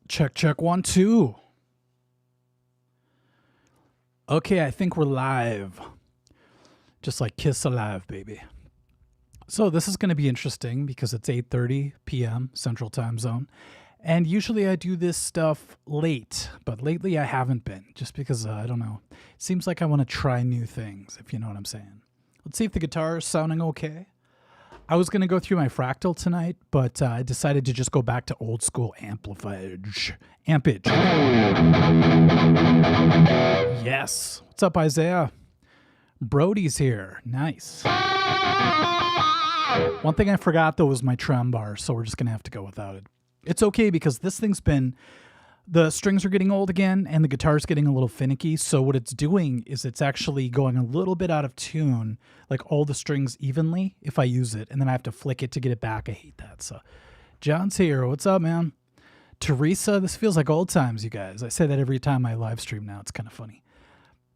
Check, check, 1, 2. Okay, I think we're live. Just like Kiss Alive, baby. So this is going to be interesting because it's 8:30 p.m. Central Time Zone. And usually I do this stuff late, but lately I haven't been just because, I don't know. It seems like I want to try new things, if you know what I'm saying. Let's see if the guitar is sounding okay. I was going to go through my fractal tonight, but I decided to just go back to old school ampage. Yes. What's up, Isaiah? Brody's here. Nice. One thing I forgot, though, was my trem bar, so we're just going to have to go without it. It's okay because this thing's been... The strings are getting old again, and the guitar's getting a little finicky. So what it's doing is it's actually going a little bit out of tune, like all the strings evenly, if I use it. And then I have to flick it to get it back. I hate that. So John's here. What's up, man? Teresa, this feels like old times, you guys. I say that every time I live stream now. It's kind of funny.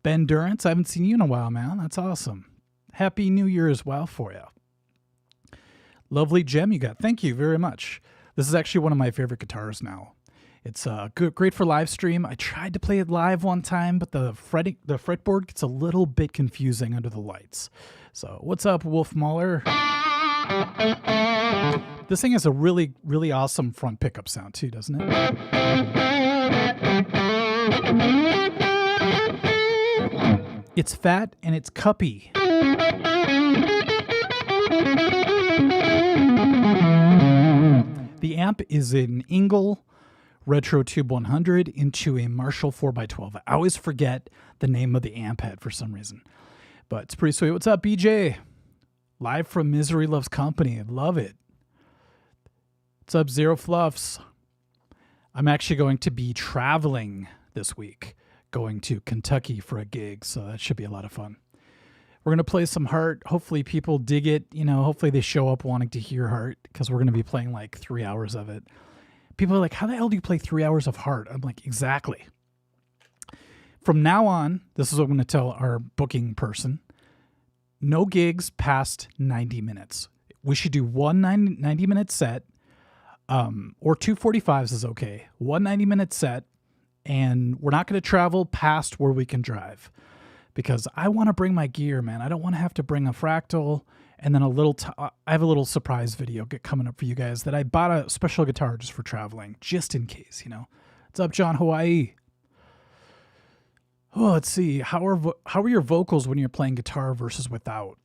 Ben Durrance, I haven't seen you in a while, man. That's awesome. Happy New Year as well for you. Lovely gem you got. Thank you very much. This is actually one of my favorite guitars now. It's great for live stream. I tried to play it live one time, but the fretboard gets a little bit confusing under the lights. So what's up, Wolf Mahler? This thing has a really, really awesome front pickup sound too, doesn't it? It's fat and it's cuppy. The amp is an Engel Retro Tube 100 into a Marshall 4x12. I always forget the name of the amp head for some reason, but it's pretty sweet. What's up, BJ? Live from Misery Loves Company. I love it. What's up, Zero Fluffs? I'm actually going to be traveling this week, going to Kentucky for a gig, so that should be a lot of fun. We're going to play some Heart. Hopefully people dig it. You know, hopefully they show up wanting to hear Heart because we're going to be playing like 3 hours of it. People are like, how the hell do you play 3 hours of Heart? I'm like, exactly. From now on, this is what I'm going to tell our booking person. No gigs past 90 minutes. We should do one 90-minute set, or 2:45s is okay. One 90-minute set, and we're not going to travel past where we can drive because I want to bring my gear, man. I don't want to have to bring a fractal. And then I have a little surprise video coming up for you guys that I bought a special guitar just for traveling, just in case, you know. What's up, John Hawaii? Oh, let's see. How are your vocals when you're playing guitar versus without?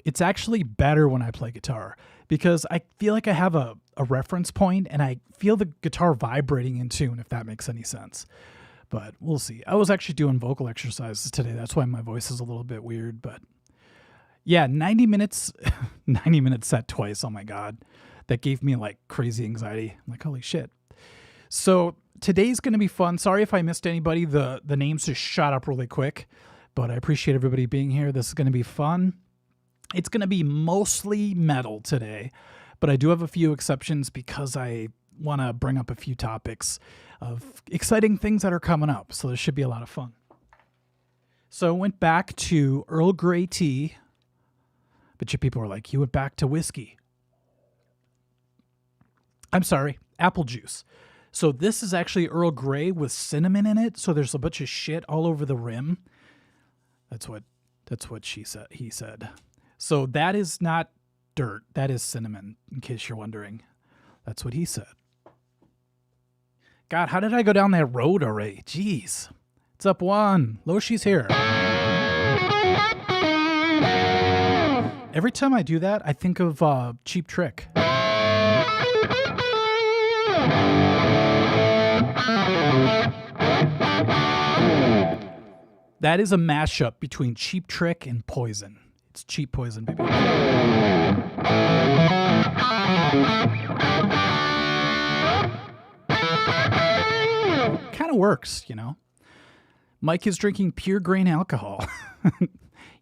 It's actually better when I play guitar because I feel like I have a reference point and I feel the guitar vibrating in tune, if that makes any sense. But we'll see. I was actually doing vocal exercises today. That's why my voice is a little bit weird, but... Yeah, 90 minutes, 90 minutes set twice. Oh my God. That gave me like crazy anxiety. I'm like, holy shit. So today's going to be fun. Sorry if I missed anybody. The names just shot up really quick, but I appreciate everybody being here. This is going to be fun. It's going to be mostly metal today, but I do have a few exceptions because I want to bring up a few topics of exciting things that are coming up. So this should be a lot of fun. So I went back to Earl Grey tea. But you people are like, you went back to whiskey. I'm sorry, apple juice. So this is actually Earl Grey with cinnamon in it. So there's a bunch of shit all over the rim. That's what she said. He said. So that is not dirt. That is cinnamon, in case you're wondering. That's what he said. God, how did I go down that road already? Jeez. It's up one. Loshi's here. Every time I do that, I think of Cheap Trick. That is a mashup between Cheap Trick and Poison. It's Cheap Poison, baby. Kind of works, you know. Mike is drinking pure grain alcohol.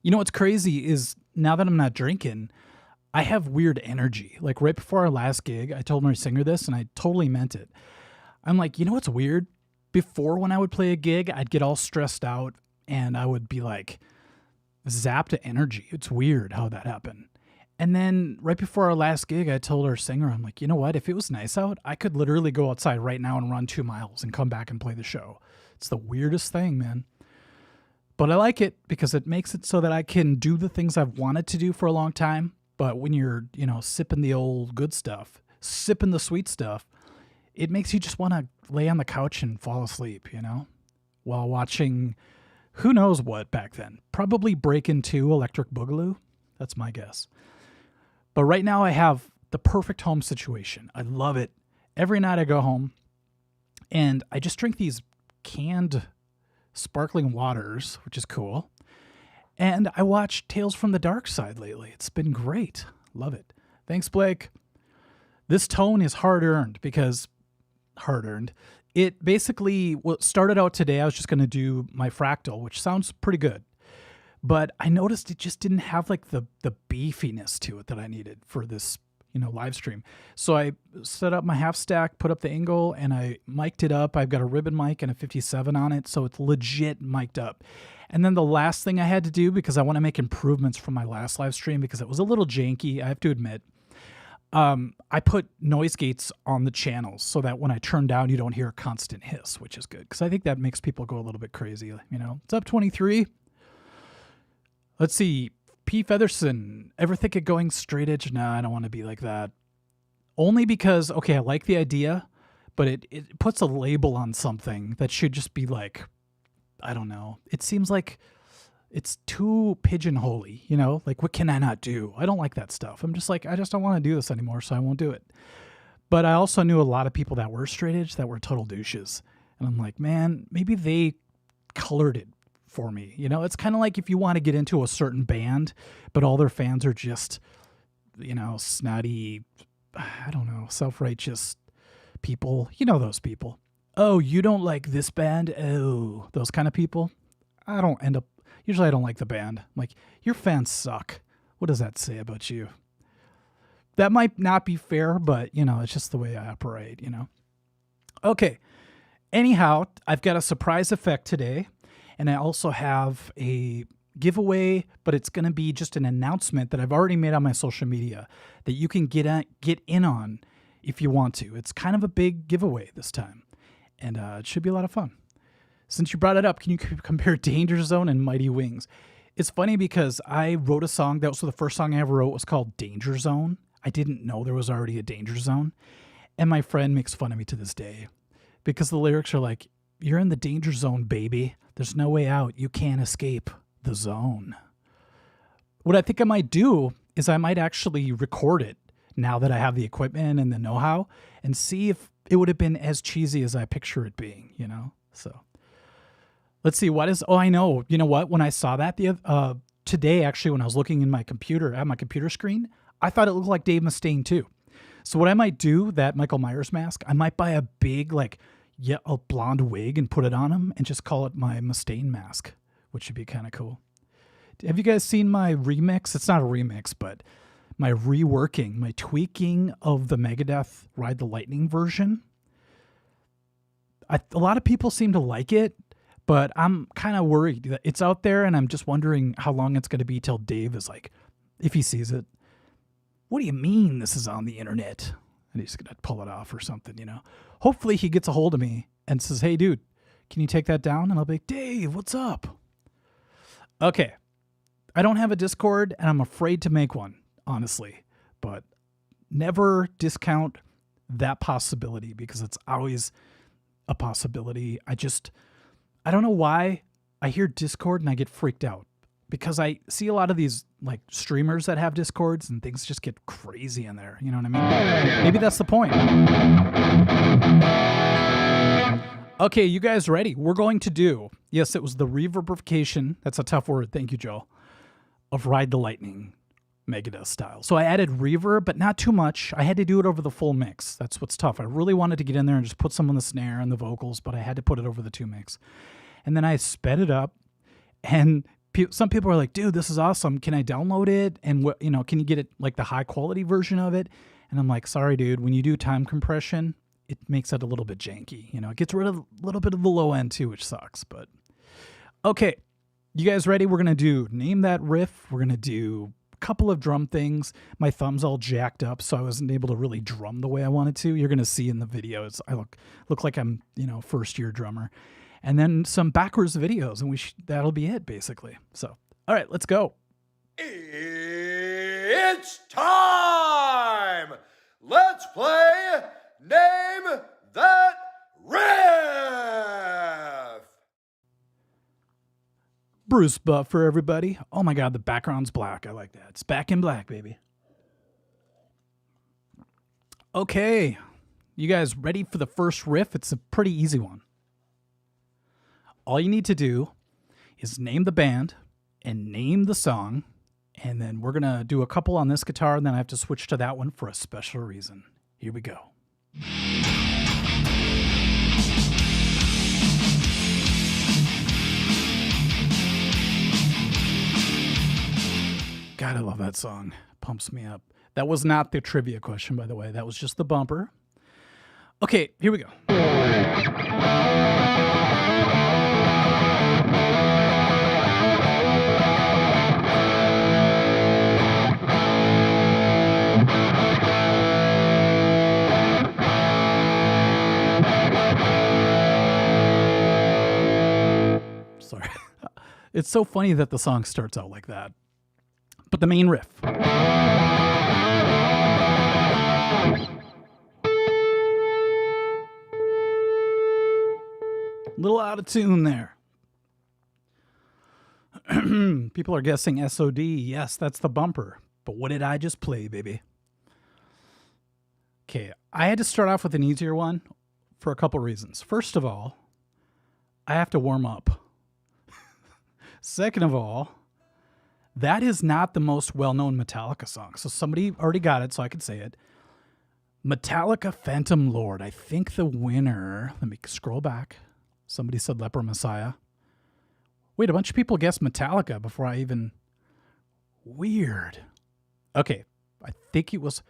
You know what's crazy is now that I'm not drinking, I have weird energy. Like right before our last gig, I told my singer this and I totally meant it. I'm like, you know what's weird? Before when I would play a gig, I'd get all stressed out and I would be like zapped to energy. It's weird how that happened. And then right before our last gig, I told our singer, I'm like, you know what? If it was nice out, I could literally go outside right now and run 2 miles and come back and play the show. It's the weirdest thing, man. But I like it because it makes it so that I can do the things I've wanted to do for a long time. But when you're, sipping the old good stuff, sipping the sweet stuff, it makes you just want to lay on the couch and fall asleep, while watching who knows what back then. Probably Breakin' 2 Electric Boogaloo. That's my guess. But right now I have the perfect home situation. I love it. Every night I go home and I just drink these canned sparkling waters, which is cool. And I watch Tales from the Dark Side lately. It's been great. Love it. Thanks, Blake. This tone is hard-earned. It basically started out today. I was just going to do my fractal, which sounds pretty good. But I noticed it just didn't have like the beefiness to it that I needed for this, live stream. So I set up my half stack, put up the angle, and I mic'd it up. I've got a ribbon mic and a 57 on it, so it's legit mic'd up. And then the last thing I had to do, because I want to make improvements from my last live stream, because it was a little janky, I have to admit, I put noise gates on the channels so that when I turn down, you don't hear a constant hiss, which is good, because I think that makes people go a little bit crazy. It's up 23. Let's see. P. Featherson, ever think of going straight edge? No, I don't want to be like that. Only because, okay, I like the idea, but it puts a label on something that should just be like, I don't know. It seems like it's too pigeonholy, like what can I not do? I don't like that stuff. I'm just like, I just don't want to do this anymore, so I won't do it. But I also knew a lot of people that were straight edge that were total douches. And I'm like, man, maybe they colored it for me. It's kind of like if you want to get into a certain band, but all their fans are just, snotty, I don't know, self-righteous people. Those people. Oh, you don't like this band? Oh, those kind of people. Usually I don't like the band. I'm like, your fans suck. What does that say about you? That might not be fair, but, it's just the way I operate, Okay. Anyhow, I've got a surprise effect today. And I also have a giveaway, but it's going to be just an announcement that I've already made on my social media that you can get in on if you want to. It's kind of a big giveaway this time, and it should be a lot of fun. Since you brought it up, can you compare Danger Zone and Mighty Wings? It's funny because I wrote a song. That was the first song I ever wrote was called Danger Zone. I didn't know there was already a Danger Zone. And my friend makes fun of me to this day because the lyrics are like, you're in the danger zone, baby. There's no way out. You can't escape the zone. What I think I might do is I might actually record it now that I have the equipment and the know-how and see if it would have been as cheesy as I picture it being, So let's see. I know. You know what? When I saw that today, actually, when I was looking in my computer, at my computer screen, I thought it looked like Dave Mustaine too. So what I might do, that Michael Myers mask, I might buy a big, a blonde wig and put it on him and just call it my Mustaine mask, which would be kind of cool. Have you guys seen my remix? It's not a remix, but my reworking, my tweaking of the Megadeth Ride the Lightning version. A lot of people seem to like it, but I'm kind of worried that it's out there and I'm just wondering how long it's going to be till Dave is like, if he sees it, what do you mean this is on the internet? And he's going to pull it off or something, Hopefully he gets a hold of me and says, hey, dude, can you take that down? And I'll be like, Dave, what's up? Okay. I don't have a Discord and I'm afraid to make one, honestly. But never discount that possibility because it's always a possibility. I don't know why I hear Discord and I get freaked out. Because I see a lot of these streamers that have Discords and things just get crazy in there. You know what I mean? Maybe that's the point. Okay, you guys ready? We're going to do, yes, it was the reverberification. That's a tough word. Thank you, Joel. Of Ride the Lightning Megadeth style. So I added reverb, but not too much. I had to do it over the full mix. That's what's tough. I really wanted to get in there and just put some on the snare and the vocals, but I had to put it over the 2 mix. And then I sped it up and some people are like, dude, this is awesome. Can I download it? And can you get it like the high quality version of it? And I'm like, sorry, dude, when you do time compression, it makes it a little bit janky. It gets rid of a little bit of the low end too, which sucks. But okay, you guys ready? We're going to do Name That Riff. We're going to do couple of drum things. My thumb's all jacked up, so I wasn't able to really drum the way I wanted to. You're going to see in the videos, I look like I'm, first year drummer. And then some backwards videos, and that'll be it, basically. So, all right, let's go. It's time! Let's play Name That Riff! Bruce Buff for everybody. Oh my God, the background's black. I like that. It's back in black, baby. Okay, you guys ready for the first riff? It's a pretty easy one. All you need to do is name the band and name the song, and then we're going to do a couple on this guitar, and then I have to switch to that one for a special reason. Here we go. God, I love that song. Pumps me up. That was not the trivia question, by the way. That was just the bumper. Okay, here we go. Sorry. It's so funny that the song starts out like that. But the main riff. Little out of tune there. People are guessing SOD. Yes, that's the bumper. But what did I just play, baby? Okay, I had to start off with an easier one for a couple reasons. First of all, I have to warm up. Second of all, that is not the most well-known Metallica song. So somebody already got it, so I could say it. Metallica Phantom Lord. I think the winner... Let me scroll back. Somebody said Leper Messiah. Wait, a bunch of people guessed Metallica before I even... Weird. Okay, I think it was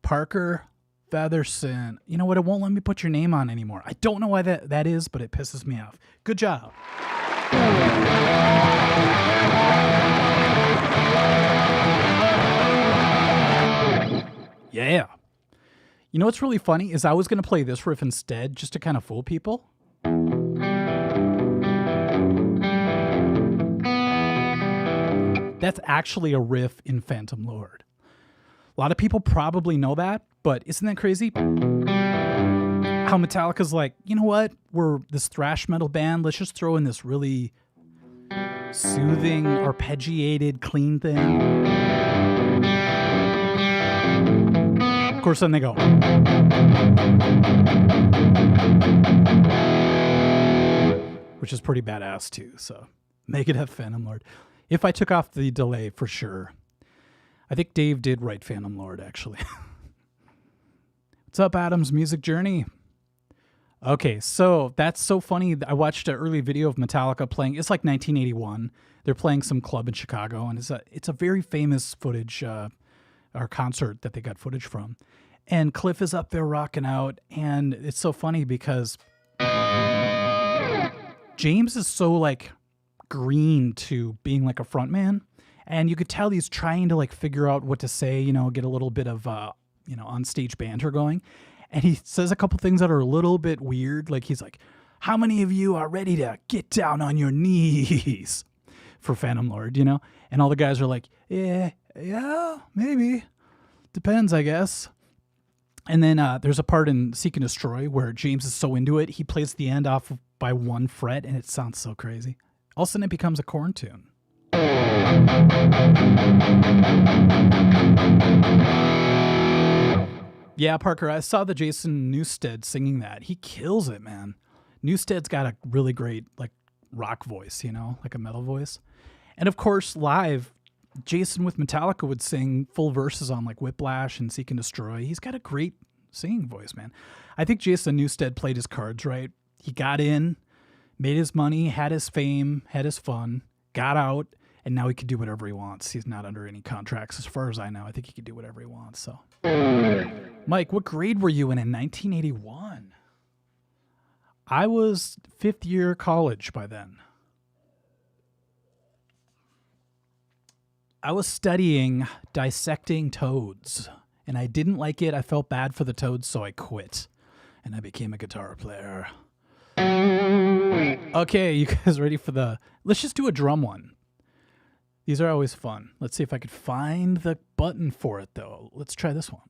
Parker Featherson. You know what? It won't let me put your name on anymore. I don't know why that is, but it pisses me off. Good job. Yeah. You know what's really funny is I was going to play this riff instead just to kind of fool people. That's actually a riff in Phantom Lord. A lot of people probably know that, but isn't that crazy? How Metallica's like, you know what? We're this thrash metal band. Let's just throw in this really soothing, arpeggiated, clean thing. Of course, then they go. Which is pretty badass too. So Megadeth Phantom Lord. If I took off the delay, for sure. I think Dave did write Phantom Lord, actually. What's up, Adam's Music Journey? Okay, so that's so funny. I watched an early video of Metallica playing. It's like 1981. They're playing some club in Chicago, and it's a very famous footage or concert that they got footage from. And Cliff is up there rocking out, and it's so funny because James is so like green to being like a front man, and you could tell he's trying to like figure out what to say, get a little bit of on stage banter going. And he says a couple things that are a little bit weird. Like he's like, how many of you are ready to get down on your knees for Phantom Lord, And all the guys are like, yeah, maybe. Depends, I guess. And then there's a part in Seek and Destroy where James is so into it, he plays the end off by one fret, and it sounds so crazy. All of a sudden, it becomes a Korn tune. Yeah, Parker, I saw the Jason Newsted singing that. He kills it, man. Newsted's got a really great, like, rock voice, like a metal voice. And, of course, live, Jason with Metallica would sing full verses on, like, Whiplash and Seek and Destroy. He's got a great singing voice, man. I think Jason Newsted played his cards right. He got in, made his money, had his fame, had his fun, got out, and now he can do whatever he wants. He's not under any contracts. As far as I know, I think he can do whatever he wants, so... Mike, what grade were you in 1981? I was 5th year college by then. I was studying dissecting toads, and I didn't like it. I felt bad for the toads, so I quit, and I became a guitar player. Okay, you guys ready for the... Let's just do a drum one. These are always fun. Let's see if I could find the button for it, though. Let's try this one.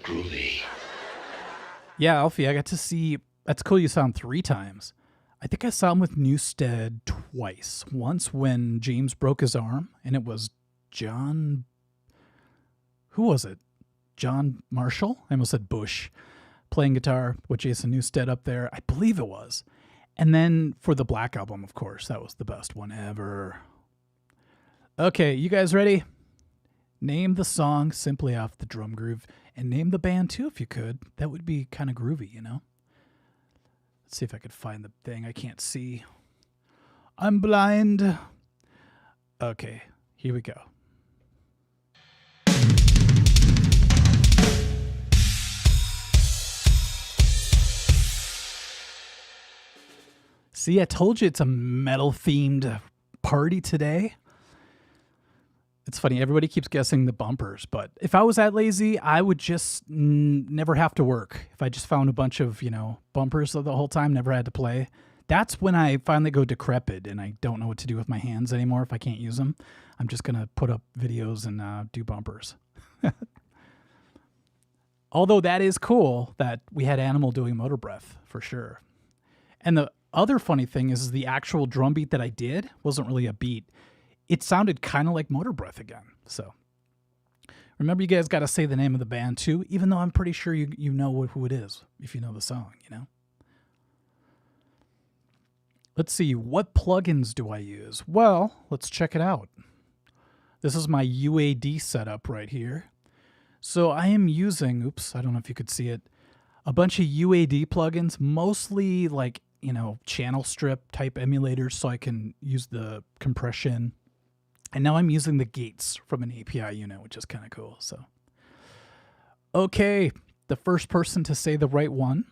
Groovy. Yeah, Alfie, I got to see... That's cool you saw him 3 times. I think I saw him with Newstead twice. Once when James broke his arm, and it was John... Who was it? John Marshall? I almost said Bush. Playing guitar with Jason Newstead up there. I believe it was. And then for the Black Album, of course. That was the best one ever. Okay, you guys ready? Name the song simply off the drum groove. And name the band too if you could. That would be kind of groovy, you know? Let's see if I could find the thing. I can't see. I'm blind. Okay, here we go. See, I told you it's a metal-themed party today. It's funny, everybody keeps guessing the bumpers, but if I was that lazy, I would just never have to work. If I just found a bunch of, bumpers the whole time, never had to play. That's when I finally go decrepit and I don't know what to do with my hands anymore if I can't use them. I'm just going to put up videos and do bumpers. Although that is cool that we had Animal doing Motor Breath, for sure. And the other funny thing is the actual drum beat that I did wasn't really a beat. It sounded kind of like Motor Breath again. So remember, you guys got to say the name of the band too, even though I'm pretty sure you know who it is if you know the song, Let's see, what plugins do I use? Well, let's check it out. This is my UAD setup right here. So I am using, oops, I don't know if you could see it, a bunch of UAD plugins, mostly like, channel strip type emulators so I can use the compression. And now I'm using the gates from an API unit, which is kind of cool. So, okay, the first person to say the right one.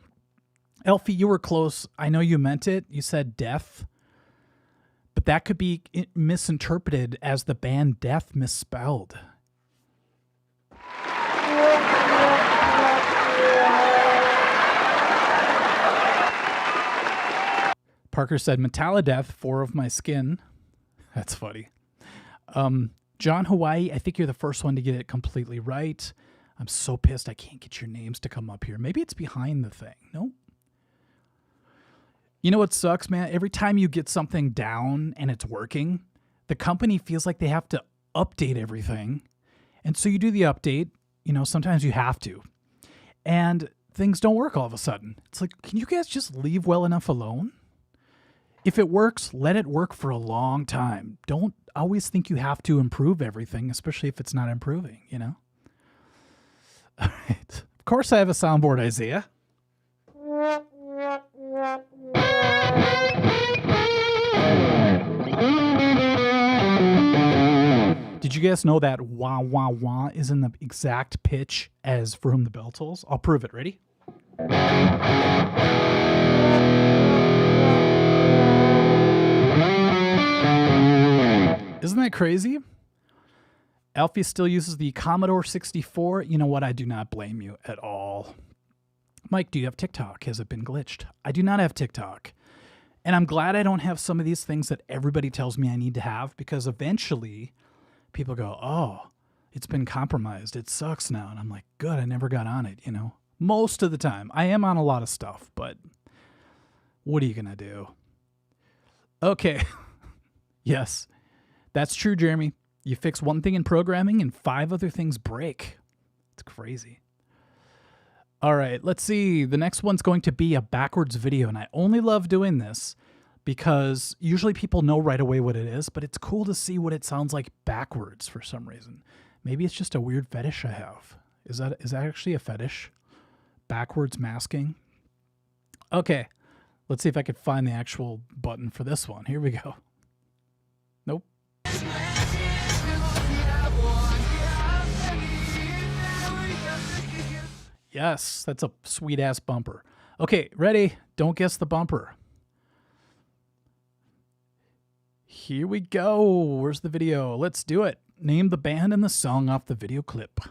Elfie, you were close. I know you meant it. You said Death. But that could be misinterpreted as the band Death misspelled. Parker said, Metallideath, 4 of my skin. That's funny. John Hawaii, I think you're the first one to get it completely right. I'm so pissed I can't get your names to come up here. Maybe it's behind the thing. Nope. You know what sucks, man? Every time you get something down and it's working, the company feels like they have to update everything. And so you do the update. Sometimes you have to. And things don't work all of a sudden. It's like, can you guys just leave well enough alone? If it works, let it work for a long time. Don't always think you have to improve everything, especially if it's not improving, All right. Of course I have a soundboard, Isaiah. Did you guys know that wah, wah, wah is in the exact pitch as From the Bell Tolls? I'll prove it. Ready? Isn't that crazy? Alfie still uses the Commodore 64. You know what? I do not blame you at all. Mike, do you have TikTok? Has it been glitched? I do not have TikTok. And I'm glad I don't have some of these things that everybody tells me I need to have, because eventually people go, oh, it's been compromised. It sucks now. And I'm like, good, I never got on it, Most of the time. I am on a lot of stuff, but what are you going to do? Okay. Yes. That's true, Jeremy. You fix one thing in programming and 5 other things break. It's crazy. All right, let's see. The next one's going to be a backwards video, and I only love doing this because usually people know right away what it is, but it's cool to see what it sounds like backwards for some reason. Maybe it's just a weird fetish I have. Is that actually a fetish? Backwards masking? Okay, let's see if I can find the actual button for this one. Here we go. Nope. Yes, that's a sweet-ass bumper. Okay, ready? Don't guess the bumper. Here we go. Where's the video? Let's do it. Name the band and the song off the video clip.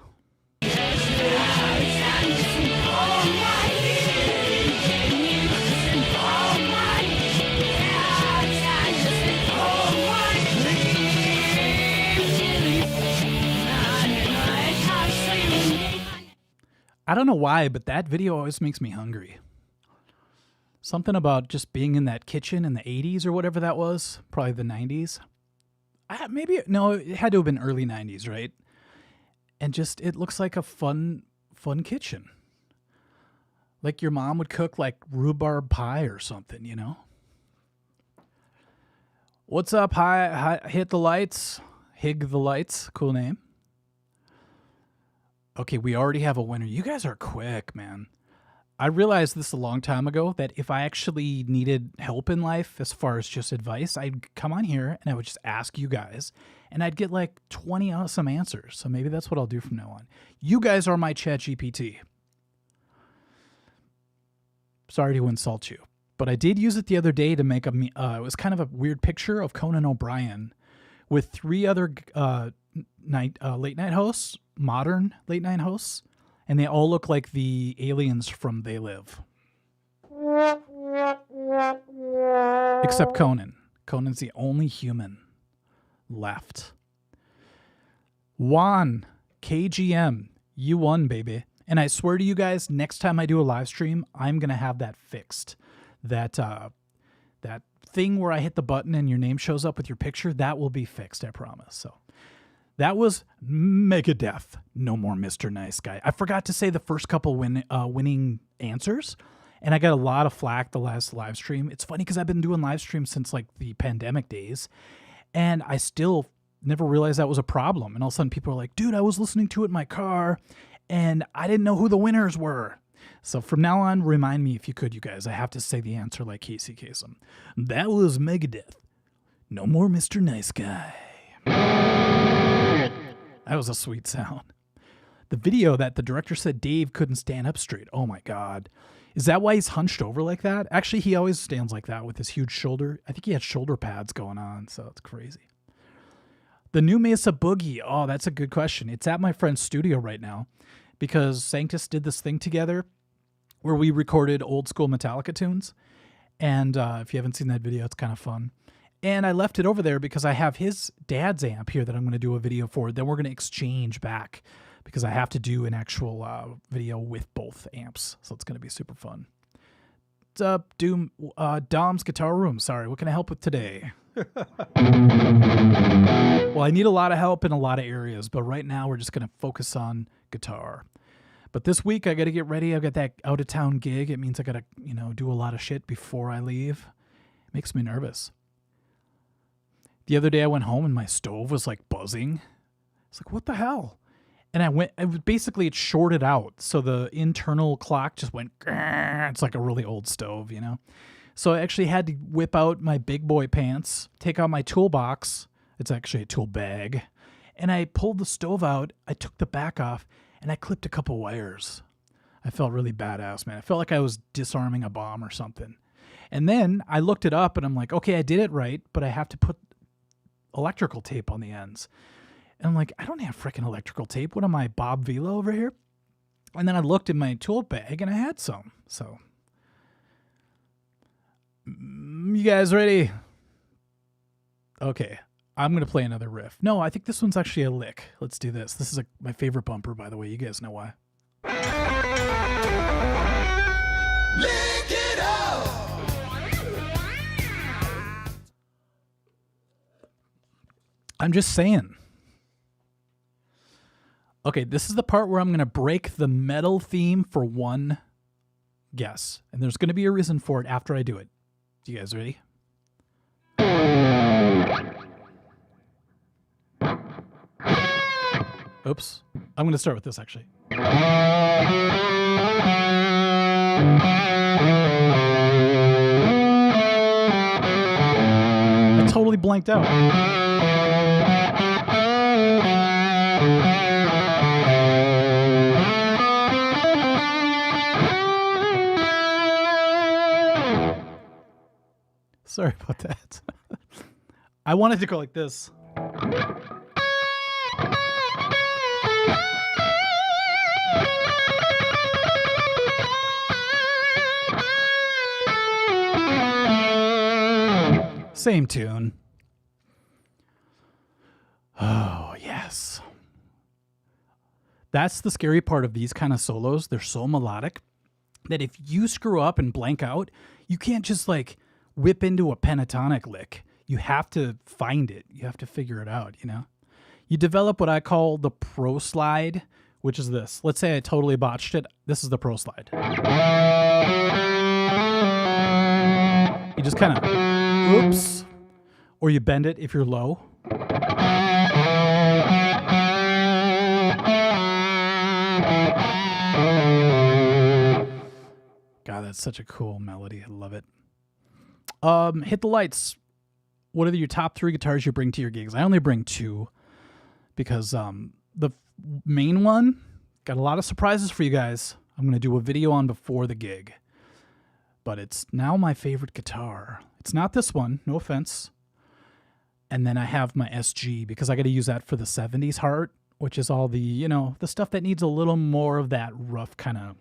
I don't know why, but that video always makes me hungry. Something about just being in that kitchen in the 80s or whatever that was, probably the 90s. No, it had to have been early 90s, right? And just, it looks like a fun kitchen. Like your mom would cook like rhubarb pie or something, you know? What's up? Hi, hit the lights. Hig the lights. Cool name. Okay, we already have a winner. You guys are quick, man. I realized this a long time ago that if I actually needed help in life as far as just advice, I'd come on here and I would just ask you guys and I'd get like 20 awesome answers. So maybe that's what I'll do from now on. You guys are my chat GPT. Sorry to insult you, but I did use it the other day to make it was kind of a weird picture of Conan O'Brien with 3 other late night hosts, modern late night hosts. And they all look like the aliens from They Live. Except Conan. Conan's the only human left. Juan, KGM, you won, baby. And I swear to you guys, next time I do a live stream, I'm going to have that fixed. That thing where I hit the button and your name shows up with your picture, that will be fixed, I promise. So. That was Megadeth. No more Mr. Nice Guy. I forgot to say the first couple winning answers, and I got a lot of flack the last live stream. It's funny because I've been doing live streams since like the pandemic days, and I still never realized that was a problem. And all of a sudden people are like, dude, I was listening to it in my car, and I didn't know who the winners were. So from now on, remind me if you could, you guys. I have to say the answer like Casey Kasem. That was Megadeth. No more Mr. Nice Guy. That was a sweet sound. The video that the director said Dave couldn't stand up straight. Oh my God. Is that why he's hunched over like that? Actually, he always stands like that with his huge shoulder. I think he had shoulder pads going on, so it's crazy. The new Mesa Boogie. Oh, that's a good question. It's at my friend's studio right now because Sanctus did this thing together where we recorded old school Metallica tunes. And if you haven't seen that video, it's kind of fun. And I left it over there because I have his dad's amp here that I'm going to do a video for. Then we're going to exchange back because I have to do an actual video with both amps. So it's going to be super fun. What's up, Dom's Guitar Room? Sorry, what can I help with today? Well, I need a lot of help in a lot of areas, but right now we're just going to focus on guitar. But this week I got to get ready. I've got that out-of-town gig. It means I got to, do a lot of shit before I leave. It makes me nervous. The other day I went home and my stove was like buzzing. It's like, what the hell? And it shorted out. So the internal clock just went, grrr. It's like a really old stove, So I actually had to whip out my big boy pants, take out my toolbox. It's actually a tool bag. And I pulled the stove out. I took the back off and I clipped a couple wires. I felt really badass, man. I felt like I was disarming a bomb or something. And then I looked it up and I'm like, okay, I did it right, but I have to put electrical tape on the ends. And I'm like, I don't have freaking electrical tape. What am I, Bob Vila over here? And then I looked in my tool bag and I had some. So, you guys ready? Okay, I'm going to play another riff. No, I think this one's actually a lick. Let's do this. This is my favorite bumper, by the way. You guys know why. Lick it up! I'm just saying. Okay, this is the part where I'm going to break the metal theme for one guess. And there's going to be a reason for it after I do it. You guys ready? Oops. I'm going to start with this, actually. I totally blanked out. Sorry about that. I wanted to go like this. Same tune. Oh, yes. That's the scary part of these kind of solos. They're so melodic that if you screw up and blank out, you can't just like whip into a pentatonic lick. You have to find it. You have to figure it out, you know? You develop what I call the pro slide, which is this. Let's say I totally botched it. This is the pro slide. You just kind of, oops, or you bend it if you're low. God, that's such a cool melody. I love it. Hit the lights. What are your top 3 guitars you bring to your gigs? I only bring 2 because the main one got a lot of surprises for you guys. I'm going to do a video on before the gig. But it's now my favorite guitar. It's not this one, no offense. And then I have my SG because I got to use that for the 70s heart, which is all the, you know, the stuff that needs a little more of that rough kind of,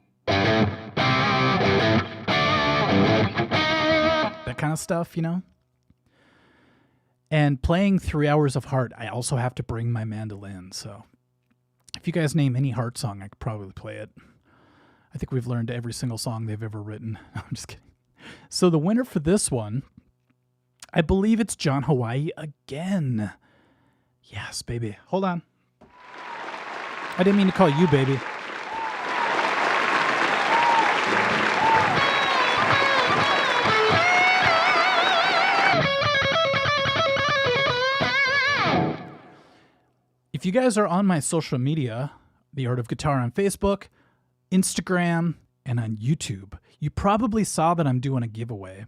that kind of stuff, you know? And playing 3 hours of heart, I also have to bring my mandolin. So if you guys name any heart song, I could probably play it. I think we've learned every single song they've ever written. I'm just kidding. So the winner for this one, I believe it's John Hawaii again. Yes, baby. Hold on. I didn't mean to call you baby. If you guys are on my social media, The Art of Guitar on Facebook, Instagram, and on YouTube, you probably saw that I'm doing a giveaway.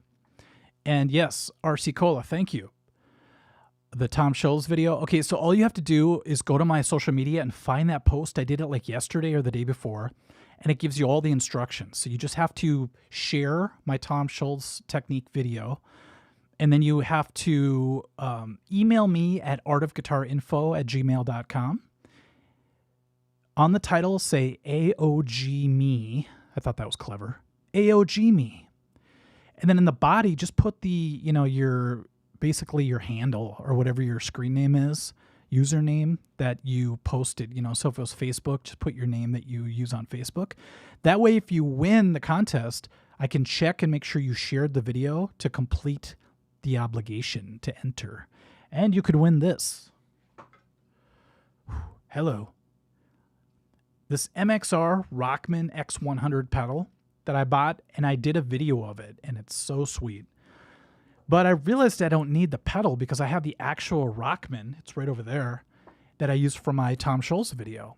And yes, RC Cola, thank you. The Tom Scholes video. Okay, so all you have to do is go to my social media and find that post. I did it like yesterday or the day before, and it gives you all the instructions. So you just have to share my Tom Scholes technique video, and then you have to email me at artofguitarinfo@gmail.com. On the title, say AOG me. I thought that was clever. AOG me. And then in the body, just put the, you know, your, basically your handle or whatever your screen name is, username that you posted, you know, so if it was Facebook, just put your name that you use on Facebook. That way, if you win the contest, I can check and make sure you shared the video to complete the obligation to enter. And you could win this. Hello. This MXR Rockman X100 pedal that I bought, and I did a video of it, and it's so sweet. But I realized I don't need the pedal because I have the actual Rockman, it's right over there, that I used for my Tom Scholes video.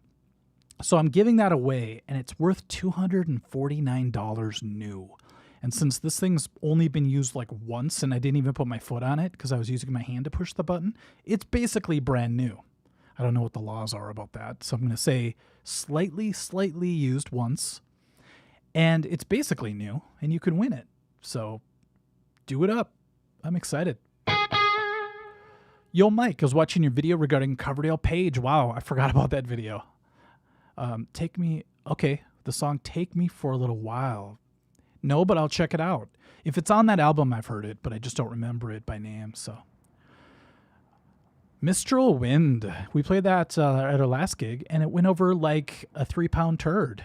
So I'm giving that away, and it's worth $249 new. And since this thing's only been used like once, and I didn't even put my foot on it because I was using my hand to push the button, it's basically brand new. I don't know what the laws are about that, so I'm going to say slightly used once, and it's basically new, and you can win it. So do it up. I'm excited. Yo, Mike, I was watching your video regarding Coverdale Page. Wow, I forgot about that video. The song Take Me for a Little While. No, but I'll check it out. If it's on that album, I've heard it, but I just don't remember it by name, so. Mistral Wind. We played that at our last gig, and it went over like a 3-pound turd.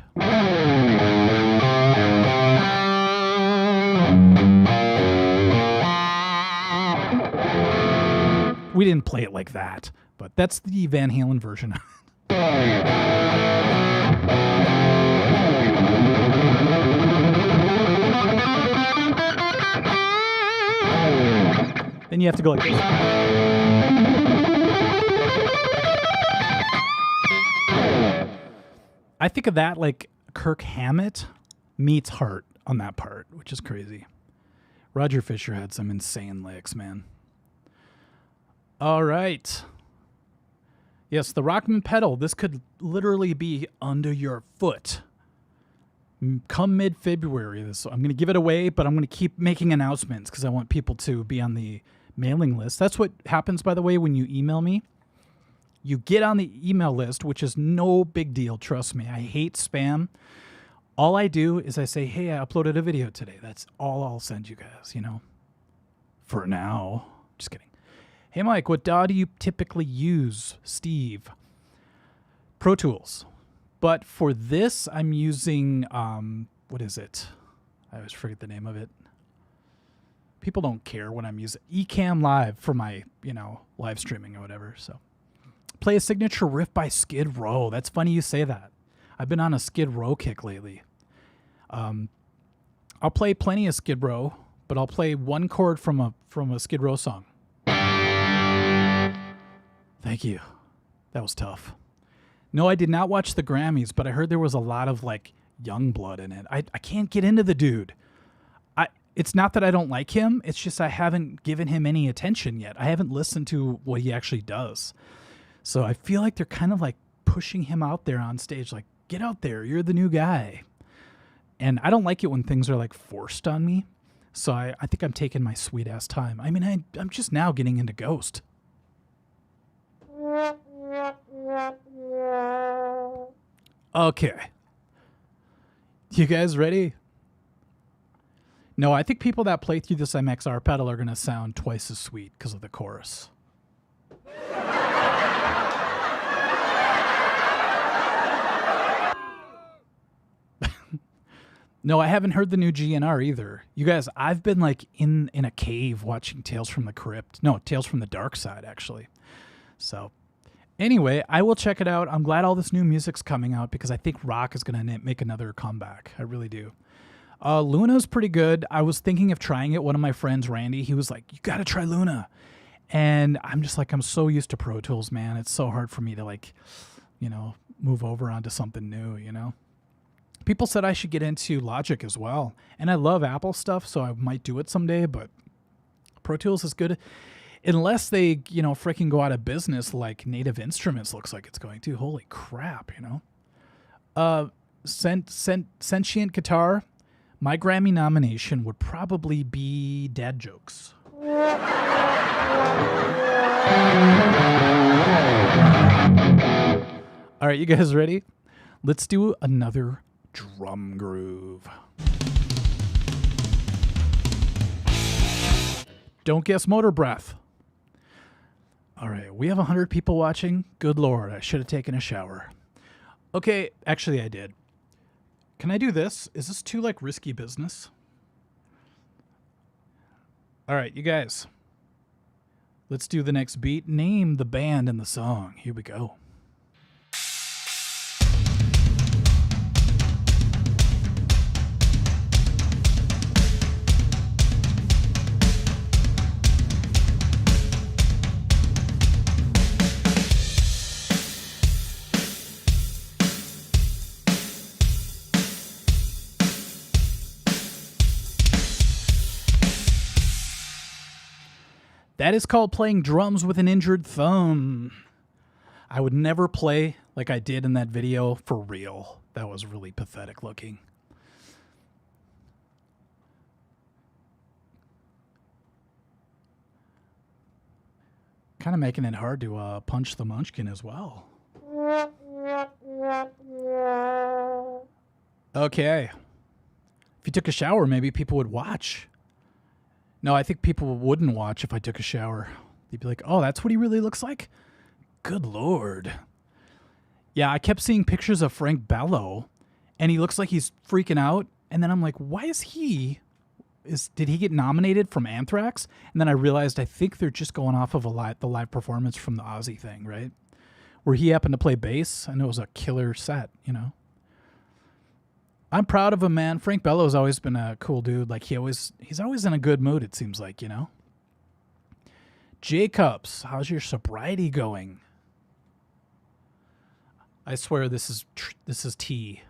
We didn't play it like that, but that's the Van Halen version. Then you have to go like this. I think of that like Kirk Hammett meets Hart on that part, which is crazy. Roger Fisher had some insane licks, man. All right. Yes, the Rockman pedal. This could literally be under your foot. Come mid-February, I'm going to give it away, but I'm going to keep making announcements because I want people to be on the mailing list. That's what happens, by the way, when you email me. You get on the email list, which is no big deal. Trust me. I hate spam. All I do is I say, hey, I uploaded a video today. That's all I'll send you guys, you know, for now. Just kidding. Hey, Mike, what DAW do you typically use? Steve. Pro Tools. But for this, I'm using, what is it? I always forget the name of it. People don't care when I'm using Ecamm Live for my, you know, live streaming or whatever. So play a signature riff by Skid Row. That's funny you say that. I've been on a Skid Row kick lately. I'll play plenty of Skid Row, but I'll play one chord from a Skid Row song. Thank you. That was tough. No, I did not watch the Grammys, but I heard there was a lot of like young blood in it. I can't get into the dude. It's not that I don't like him. It's just I haven't given him any attention yet. I haven't listened to what he actually does. So I feel like they're kind of like pushing him out there on stage, like, get out there. You're the new guy. And I don't like it when things are like forced on me. So I think I'm taking my sweet ass time. I mean, I'm just now getting into Ghost. Okay. You guys ready? No, I think people that play through this MXR pedal are going to sound twice as sweet because of the chorus. No, I haven't heard the new GNR either. You guys, I've been like in a cave watching Tales from the Crypt. No, Tales from the Dark Side, actually. So anyway, I will check it out. I'm glad all this new music's coming out because I think rock is going to make another comeback. I really do. Luna's pretty good. I was thinking of trying it. One of my friends, Randy, he was like, you got to try Luna. And I'm just like, I'm so used to Pro Tools, man. It's so hard for me to like, you know, move over onto something new, you know? People said I should get into Logic as well. And I love Apple stuff, so I might do it someday, but Pro Tools is good. Unless they, you know, freaking go out of business like Native Instruments looks like it's going to. Holy crap, you know? Sentient Guitar. My Grammy nomination would probably be Dad Jokes. All right, you guys ready? Let's do another drum groove. Don't guess Motor Breath. All right, we have 100 people watching. Good Lord, I should have taken a shower. Okay, actually I did. Can I do this? Is this too, like, risky business? All right, you guys. Let's do the next beat. Name the band and the song. Here we go. That is called playing drums with an injured thumb. I would never play like I did in that video for real. That was really pathetic looking. Kind of making it hard to punch the munchkin as well. Okay. If you took a shower, maybe people would watch. No, I think people wouldn't watch if I took a shower. They'd be like, oh, that's what he really looks like? Good Lord. Yeah, I kept seeing pictures of Frank Bello, and he looks like he's freaking out. And then I'm like, why is he... Did he get nominated from Anthrax? And then I realized I think they're just going off of the live performance from the Ozzy thing, right? Where he happened to play bass. I know it was a killer set, you know? I'm proud of him, man. Frank Bello's always been a cool dude. Like he's always in a good mood, it seems like, you know? Jacobs, how's your sobriety going? I swear this is tea.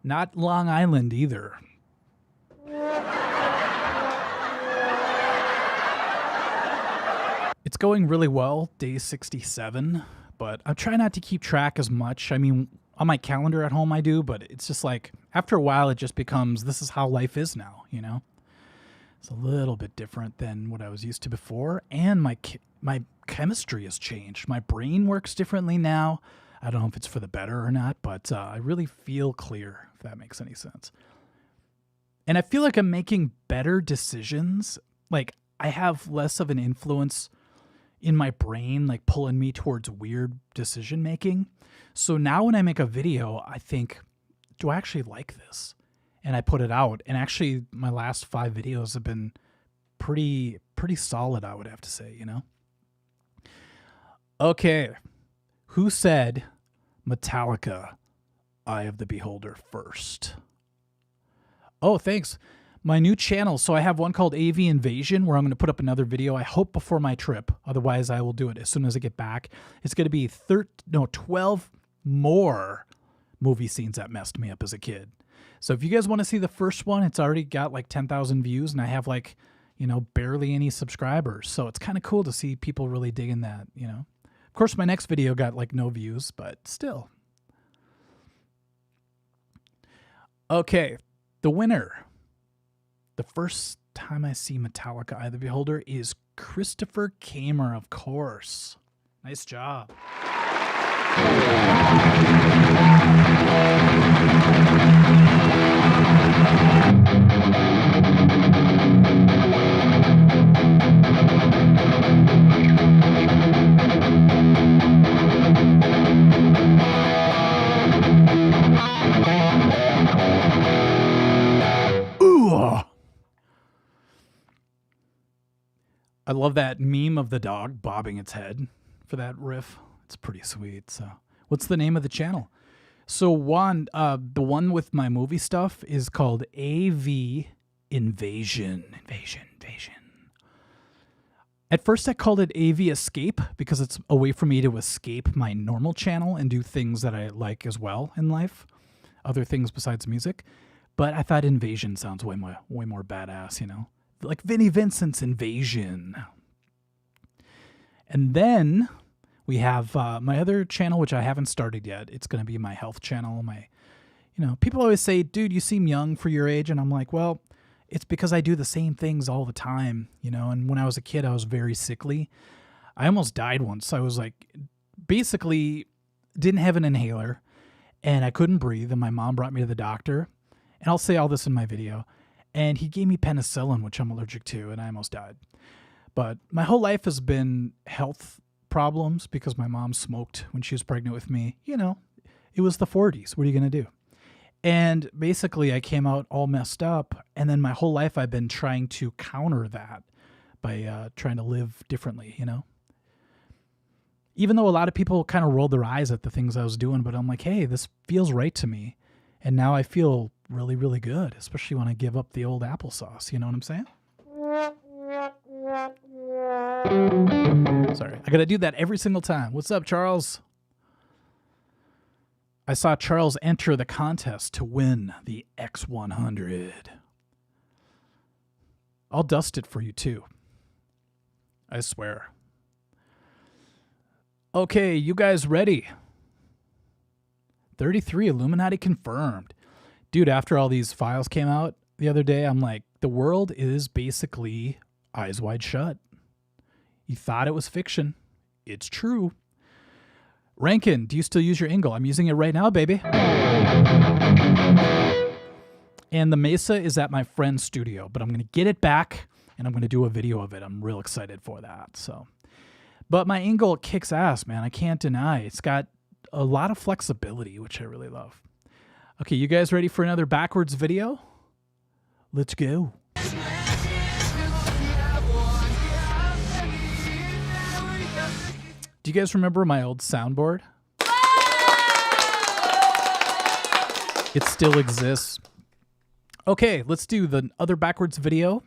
Not Long Island either. It's going really well, day 67. But I'm trying not to keep track as much. I mean, on my calendar at home I do, but it's just like, after a while it just becomes, this is how life is now, you know? It's a little bit different than what I was used to before, and my chemistry has changed. My brain works differently now. I don't know if it's for the better or not, but I really feel clear, if that makes any sense. And I feel like I'm making better decisions. Like, I have less of an influence in my brain, like pulling me towards weird decision making. So now when I make a video, I think, do I actually like this? And I put it out. And actually, my last 5 videos have been pretty solid, I would have to say, you know? Okay. Who said Metallica, Eye of the Beholder first? Oh, thanks. My new channel. So I have one called AV Invasion where I'm going to put up another video, I hope before my trip. Otherwise, I will do it as soon as I get back. It's going to be 12 more movie scenes that messed me up as a kid. So if you guys want to see the first one, it's already got like 10,000 views and I have like, you know, barely any subscribers. So it's kind of cool to see people really digging that, you know. Of course, my next video got like no views, but still. Okay, the winner. The first time I see Metallica, Eye of the Beholder is Christopher Kamer, of course. Nice job. I love that meme of the dog bobbing its head for that riff. It's pretty sweet. So, what's the name of the channel? So the one with my movie stuff is called AV Invasion. Invasion. At first I called it AV Escape because it's a way for me to escape my normal channel and do things that I like as well in life. Other things besides music. But I thought Invasion sounds way more badass, you know? Like Vinnie Vincent's Invasion. And then we have my other channel, which I haven't started yet. It's going to be my health channel. People always say, dude, you seem young for your age. And I'm like, well, it's because I do the same things all the time, you know? And when I was a kid, I was very sickly. I almost died once. I was like, basically didn't have an inhaler and I couldn't breathe. And my mom brought me to the doctor. And I'll say all this in my video. And he gave me penicillin, which I'm allergic to, and I almost died. But my whole life has been health problems because my mom smoked when she was pregnant with me. You know, it was the 40s. What are you going to do? And basically, I came out all messed up. And then my whole life, I've been trying to counter that by trying to live differently, you know? Even though a lot of people kind of rolled their eyes at the things I was doing, but I'm like, hey, this feels right to me. And now I feel really, really good, especially when I give up the old applesauce. You know what I'm saying? Sorry, I got to do that every single time. What's up, Charles? I saw Charles enter the contest to win the X100. I'll dust it for you, too. I swear. Okay, you guys ready? 33 Illuminati confirmed. Dude, after all these files came out the other day, I'm like, the world is basically eyes wide shut. You thought it was fiction. It's true. Rankin, do you still use your Ingle? I'm using it right now, baby. And the Mesa is at my friend's studio, but I'm going to get it back and I'm going to do a video of it. I'm real excited for that. But my Ingle kicks ass, man. I can't deny. It's got a lot of flexibility, which I really love. Okay, you guys ready for another backwards video? Let's go. Do you guys remember my old soundboard? It still exists. Okay, let's do the other backwards video.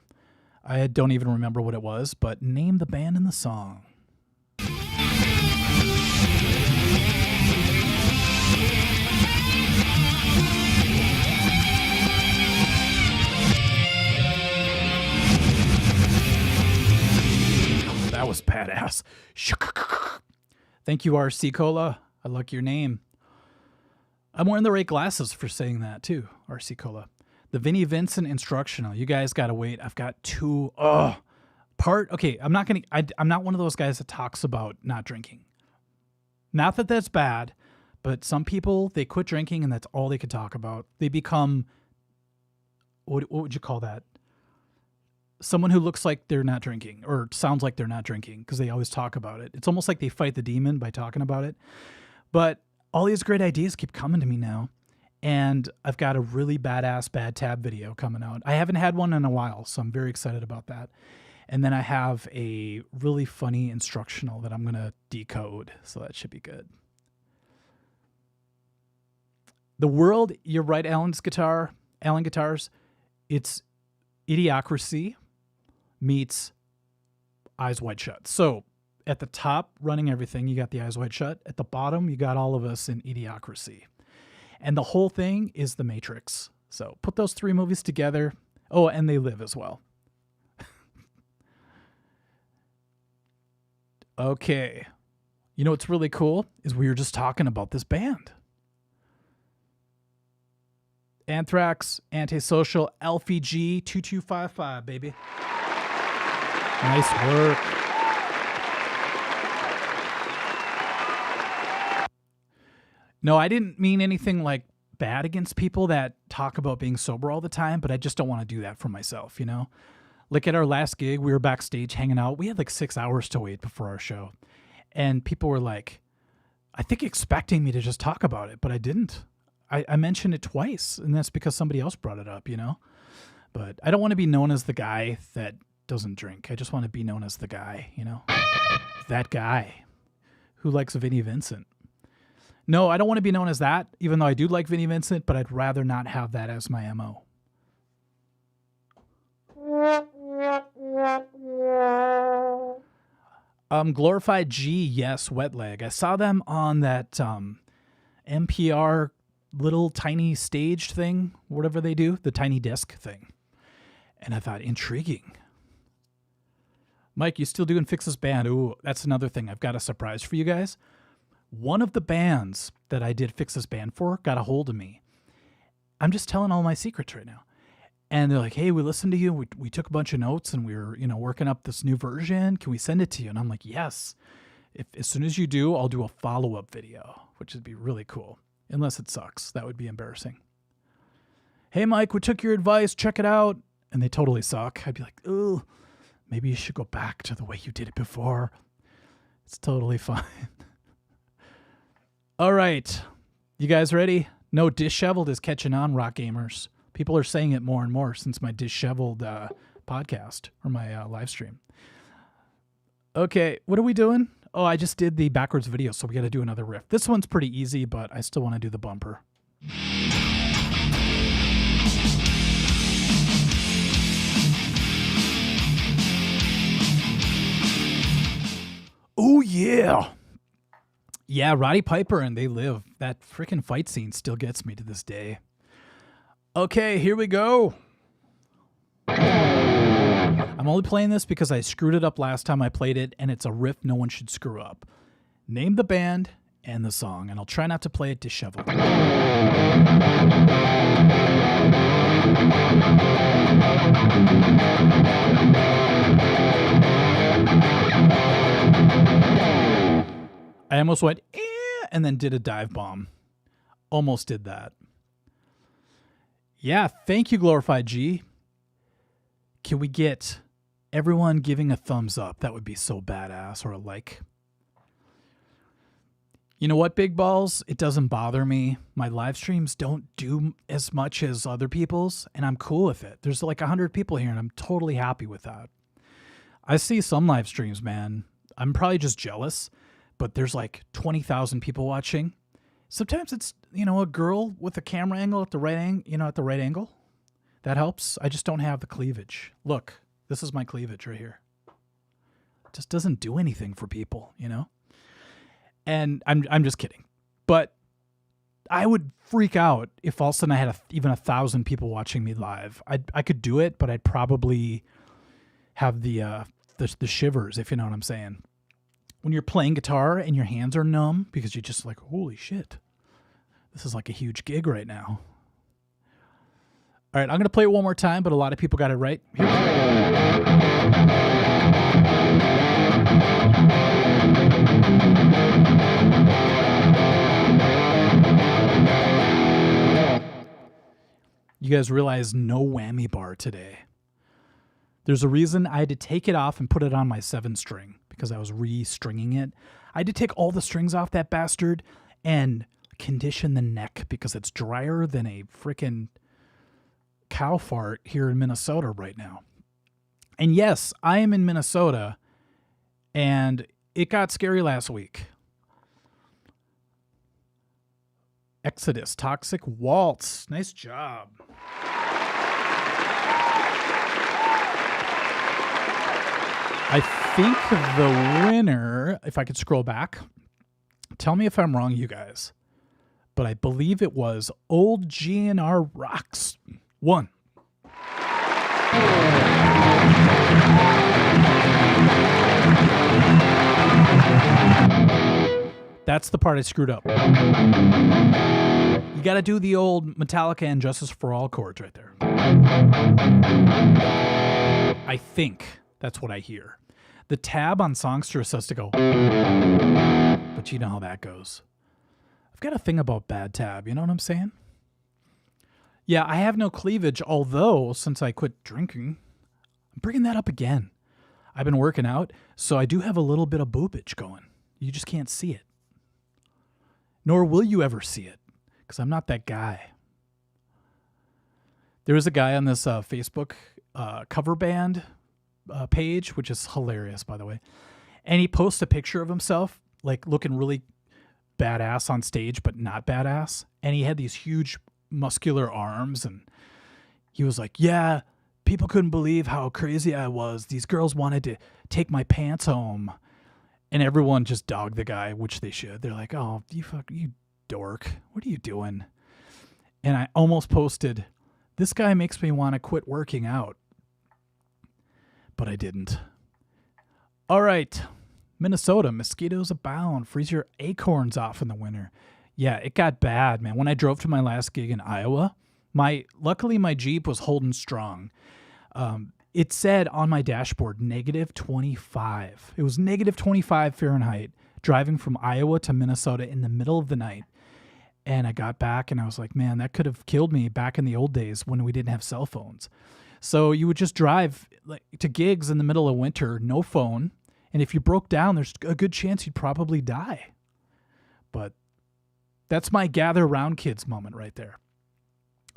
I don't even remember what it was, but name the band and the song. That was badass. Thank you, RC Cola. I like your name. I'm wearing the right glasses for saying that too, RC Cola. The Vinnie Vincent instructional. You guys got to wait. I've got two. Okay, I'm not one of those guys that talks about not drinking. Not that that's bad, but some people, they quit drinking and that's all they could talk about. They become, what would you call that? Someone who looks like they're not drinking or sounds like they're not drinking because they always talk about it. It's almost like they fight the demon by talking about it. But all these great ideas keep coming to me now. And I've got a really badass bad tab video coming out. I haven't had one in a while, so I'm very excited about that. And then I have a really funny instructional that I'm going to decode, so that should be good. The world, you're right, Alan Guitars, it's Idiocracy meets Eyes Wide Shut. So at the top, running everything, you got the Eyes Wide Shut. At the bottom, you got all of us in Idiocracy. And the whole thing is The Matrix. So put those three movies together. Oh, and They Live as well. Okay. You know what's really cool is we were just talking about this band. Anthrax, Antisocial, Alfie G, 2255, baby. Nice work. No, I didn't mean anything like bad against people that talk about being sober all the time, but I just don't want to do that for myself, you know? Like at our last gig, we were backstage hanging out. We had like 6 hours to wait before our show. And people were like, I think expecting me to just talk about it, but I didn't. I mentioned it twice, and that's because somebody else brought it up, you know? But I don't want to be known as the guy that doesn't drink. I just want to be known as the guy, you know? That guy who likes Vinnie Vincent. No, I don't want to be known as that, even though I do like Vinnie Vincent, but I'd rather not have that as my MO. Glorified G, yes, Wet Leg. I saw them on that NPR little tiny stage thing, whatever they do, the tiny disc thing. And I thought, intriguing. Mike, you still doing Fix's band? Ooh, that's another thing. I've got a surprise for you guys. One of the bands that I did Fix's band for got a hold of me. I'm just telling all my secrets right now. And they're like, hey, we listened to you. We took a bunch of notes and we were, working up this new version. Can we send it to you? And I'm like, yes. As soon as you do, I'll do a follow-up video, which would be really cool. Unless it sucks. That would be embarrassing. Hey, Mike, we took your advice. Check it out. And they totally suck. I'd be like, oh, maybe you should go back to the way you did it before. It's totally fine. All right. You guys ready? No, Disheveled is catching on, rock gamers. People are saying it more and more since my Disheveled podcast or my live stream. Okay, what are we doing? Oh, I just did the backwards video, so we got to do another riff. This one's pretty easy, but I still want to do the bumper. Oh, yeah. Yeah, Roddy Piper and They Live. That freaking fight scene still gets me to this day. Okay, here we go. I'm only playing this because I screwed it up last time I played it, and it's a riff no one should screw up. Name the band and the song, and I'll try not to play it disheveled. I almost went, and then did a dive bomb. Almost did that. Yeah, thank you, Glorified G. Can we get everyone giving a thumbs up? That would be so badass, or a like. You know what, big balls? It doesn't bother me. My live streams don't do as much as other people's, and I'm cool with it. There's like 100 people here, and I'm totally happy with that. I see some live streams, man. I'm probably just jealous, but there's like 20,000 people watching. Sometimes it's, a girl with a camera angle at the right angle. That helps. I just don't have the cleavage. Look, this is my cleavage right here. It just doesn't do anything for people, And I'm just kidding. But I would freak out if all of a sudden I had even 1,000 people watching me live. I could do it, but I'd probably have the shivers, if you know what I'm saying. When you're playing guitar and your hands are numb because you're just like, holy shit, this is like a huge gig right now. All right, I'm going to play it one more time, but a lot of people got it right. Here we go. You guys realize no whammy bar today. There's a reason I had to take it off and put it on my 7-string because I was re-stringing it. I had to take all the strings off that bastard and condition the neck because it's drier than a freaking cow fart here in Minnesota right now. And yes, I am in Minnesota, and it got scary last week. Exodus, Toxic Waltz. Nice job. I think the winner, if I could scroll back, tell me if I'm wrong, you guys, but I believe it was Old GNR Rocks. 1. That's the part I screwed up. You got to do the old Metallica and Justice for All chords right there. I think that's what I hear. The tab on Songster is supposed to go, but you know how that goes. I've got a thing about bad tab, you know what I'm saying? Yeah, I have no cleavage, although since I quit drinking, I'm bringing that up again. I've been working out, so I do have a little bit of boobage going. You just can't see it. Nor will you ever see it, because I'm not that guy. There was a guy on this Facebook cover band page, which is hilarious, by the way, and he posts a picture of himself, like looking really badass on stage, but not badass, and he had these huge muscular arms, and he was like, yeah, people couldn't believe how crazy I was. These girls wanted to take my pants home. And everyone just dogged the guy, which they should. They're like, oh, you dork. What are you doing? And I almost posted, this guy makes me want to quit working out. But I didn't. All right. Minnesota, mosquitoes abound. Freeze your acorns off in the winter. Yeah, it got bad, man. When I drove to my last gig in Iowa, luckily my Jeep was holding strong. It said on my dashboard, -25. It was -25 Fahrenheit driving from Iowa to Minnesota in the middle of the night. And I got back and I was like, man, that could have killed me back in the old days when we didn't have cell phones. So you would just drive to gigs in the middle of winter, no phone. And if you broke down, there's a good chance you'd probably die. But that's my gather round kids moment right there.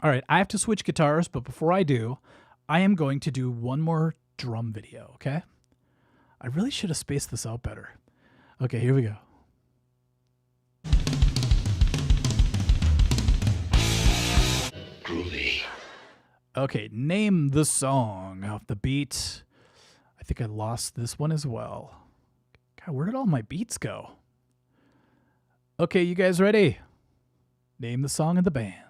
All right, I have to switch guitars, but before I do, I am going to do one more drum video, okay? I really should have spaced this out better. Okay, here we go. Groovy. Okay, name the song off the beat. I think I lost this one as well. God, where did all my beats go? Okay, you guys ready? Name the song of the band.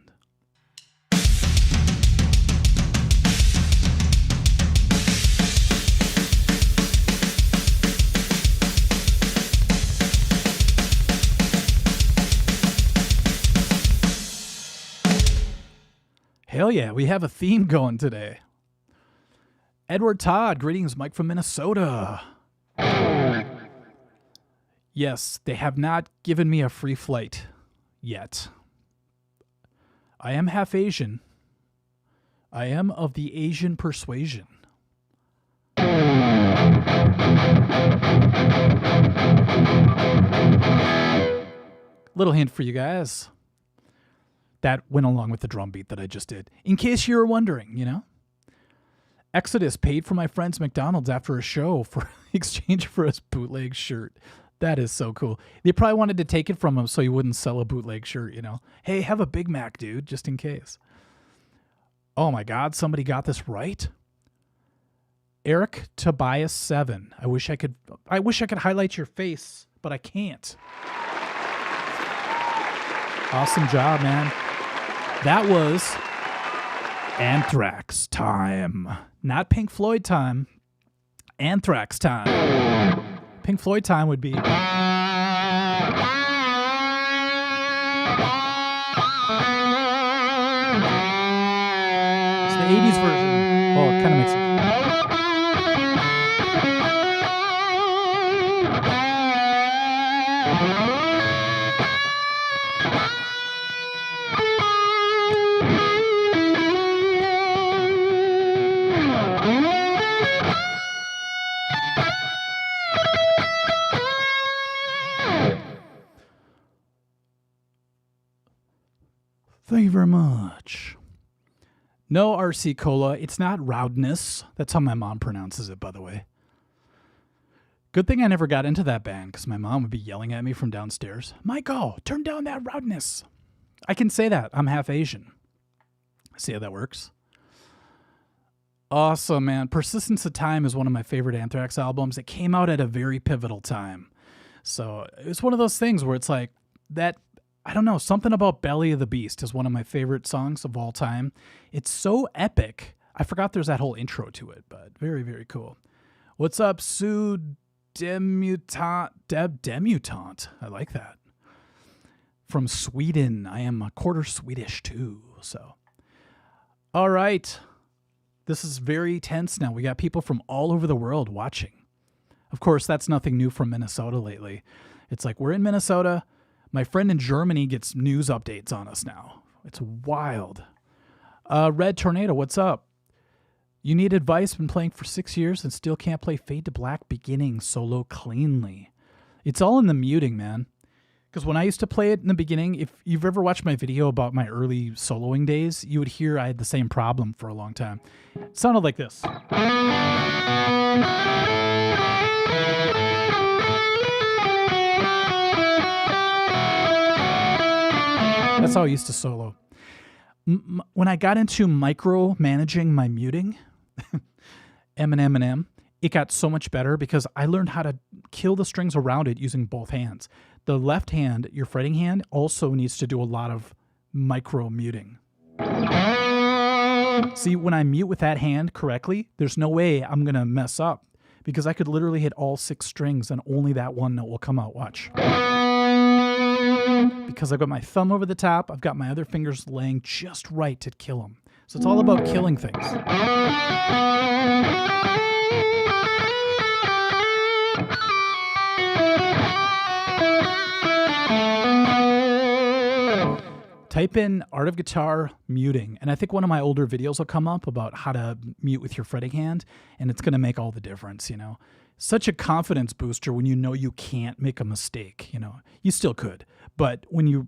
Hell yeah, we have a theme going today. Edward Todd, greetings, Mike from Minnesota. Yes, they have not given me a free flight yet. I am half Asian. I am of the Asian persuasion. Little hint for you guys. That went along with the drum beat that I just did. In case you were wondering, you know. Exodus paid for my friend's McDonald's after a show for exchange for his bootleg shirt. That is so cool. They probably wanted to take it from him so he wouldn't sell a bootleg shirt, you know. Hey, have a Big Mac, dude, just in case. Oh my God, somebody got this right. Eric Tobias 7. I wish I could highlight your face, but I can't. Awesome job, man. That was Anthrax time. Not Pink Floyd time. Anthrax time. Pink Floyd time would be... kind of makes it. Thank you very much. No, RC Cola. It's not roudness. That's how my mom pronounces it, by the way. Good thing I never got into that band because my mom would be yelling at me from downstairs. Michael, turn down that roudness. I can say that. I'm half Asian. See how that works? Awesome, man. Persistence of Time is one of my favorite Anthrax albums. It came out at a very pivotal time. So it's one of those things where it's like that. I don't know, something about Belly of the Beast is one of my favorite songs of all time. It's so epic. I forgot there's that whole intro to it, but very, very cool. What's up, Sue Demutant? Demutant. I like that. From Sweden. I am a quarter Swedish too, so. All right. This is very tense now. We got people from all over the world watching. Of course, that's nothing new from Minnesota lately. It's like we're in Minnesota. My friend in Germany gets news updates on us now. It's wild. Red Tornado, what's up? You need advice. Been playing for 6 years and still can't play Fade to Black beginning solo cleanly. It's all in the muting, man. Because when I used to play it in the beginning, if you've ever watched my video about my early soloing days, you would hear I had the same problem for a long time. It sounded like this. That's how I used to solo. When I got into micromanaging my muting, Eminem, it got so much better because I learned how to kill the strings around it using both hands. The left hand, your fretting hand, also needs to do a lot of micro muting. See, when I mute with that hand correctly, there's no way I'm going to mess up because I could literally hit all 6 strings and only that one note will come out. Watch. Because I've got my thumb over the top, I've got my other fingers laying just right to kill them. So it's all about killing things. Type in Art of Guitar muting, and I think one of my older videos will come up about how to mute with your fretting hand, and it's going to make all the difference, you know. Such a confidence booster when you know you can't make a mistake, you know. You still could, but when you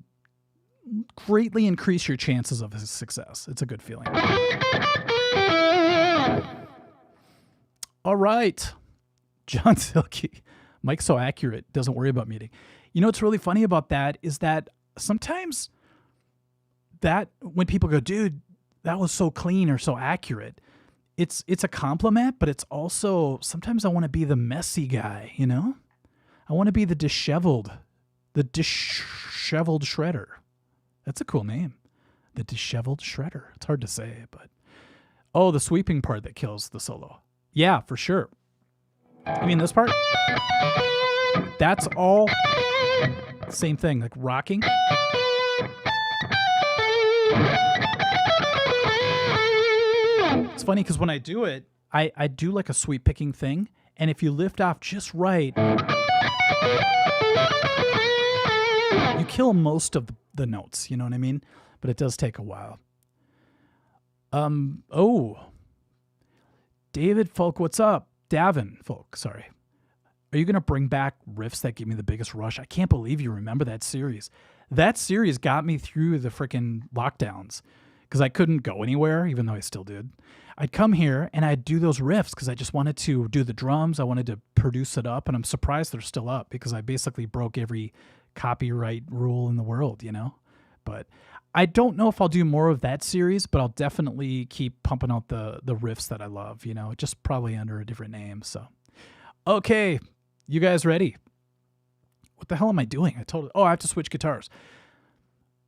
greatly increase your chances of success, it's a good feeling. All right. John Silky. Mike's so accurate, doesn't worry about muting. You know what's really funny about that is that sometimes that when people go, dude, that was so clean or so accurate, it's a compliment, but it's also sometimes I want to be the messy guy, you know? I want to be the disheveled shredder. That's a cool name. The disheveled shredder. It's hard to say, but oh, the sweeping part that kills the solo. Yeah, for sure. You mean this part? That's all same thing, like rocking. It's funny because when I do it, I do like a sweep picking thing, and if you lift off just right, you kill most of the notes, you know what I mean? But it does take a while. Oh. David Folk, what's up? Davin Folk, sorry. Are you going to bring back riffs that give me the biggest rush? I can't believe you remember that series. That series got me through the freaking lockdowns because I couldn't go anywhere, even though I still did. I'd come here and I'd do those riffs because I just wanted to do the drums. I wanted to produce it up, and I'm surprised they're still up because I basically broke every copyright rule in the world, you know? But I don't know if I'll do more of that series, but I'll definitely keep pumping out the riffs that I love, you know, just probably under a different name. So, okay, you guys ready? What the hell am I doing? I have to switch guitars.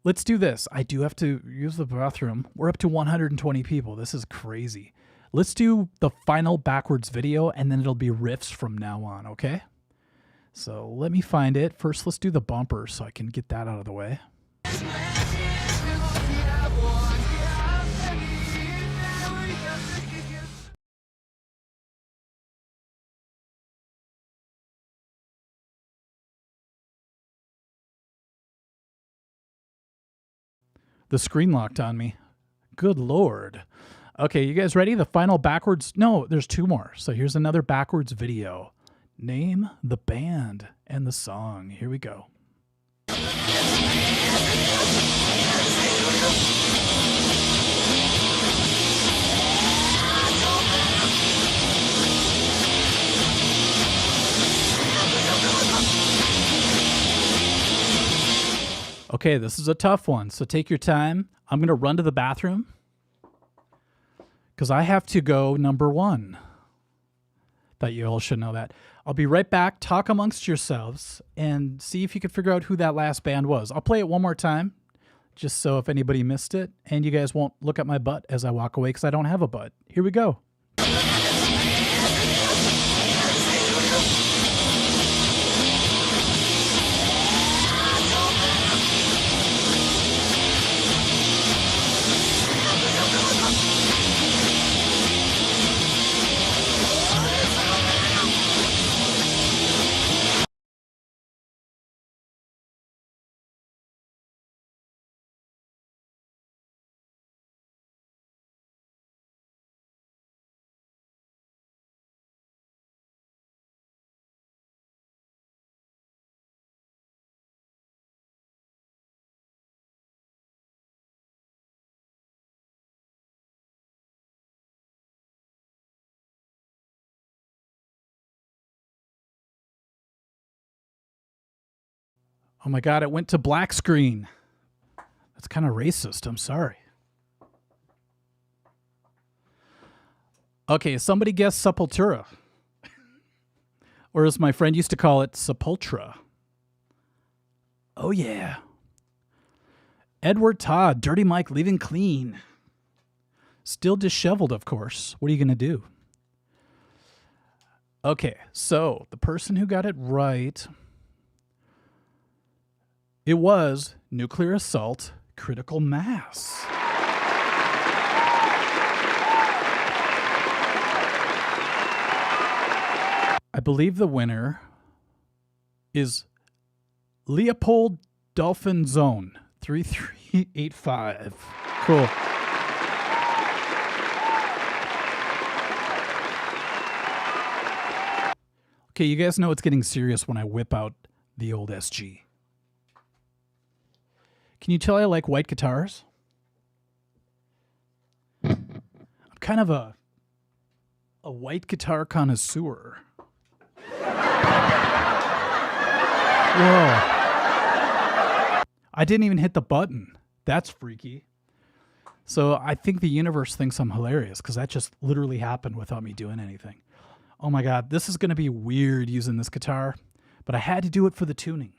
Let's do this. I do have to use the bathroom. We're up to 120 people. This is crazy. Let's do the final backwards video, and then it'll be riffs from now on, okay? So let me find it. First, let's do the bumper so I can get that out of the way. The screen locked on me. Good Lord. Okay, you guys ready? The final backwards. No, there's two more. So here's another backwards video. Name the band and the song. Here we go. Okay, this is a tough one, so take your time. I'm going to run to the bathroom because I have to go number one. Thought you all should know that. I'll be right back. Talk amongst yourselves and see if you can figure out who that last band was. I'll play it one more time just so if anybody missed it and you guys won't look at my butt as I walk away because I don't have a butt. Here we go. Oh my God, it went to black screen. That's kind of racist. I'm sorry. Okay, somebody guess Sepultura. Or as my friend used to call it, Sepultura. Oh yeah. Edward Todd, Dirty Mike, Leaving Clean. Still disheveled, of course. What are you going to do? Okay, so the person who got it right... It was Nuclear Assault, Critical Mass. I believe the winner is Leopold Dolphin Zone 3385. Cool. Okay, you guys know it's getting serious when I whip out the old SG. Can you tell I like white guitars? I'm kind of a white guitar connoisseur. Whoa. I didn't even hit the button. That's freaky. So I think the universe thinks I'm hilarious because that just literally happened without me doing anything. Oh my God, this is going to be weird using this guitar, but I had to do it for the tuning.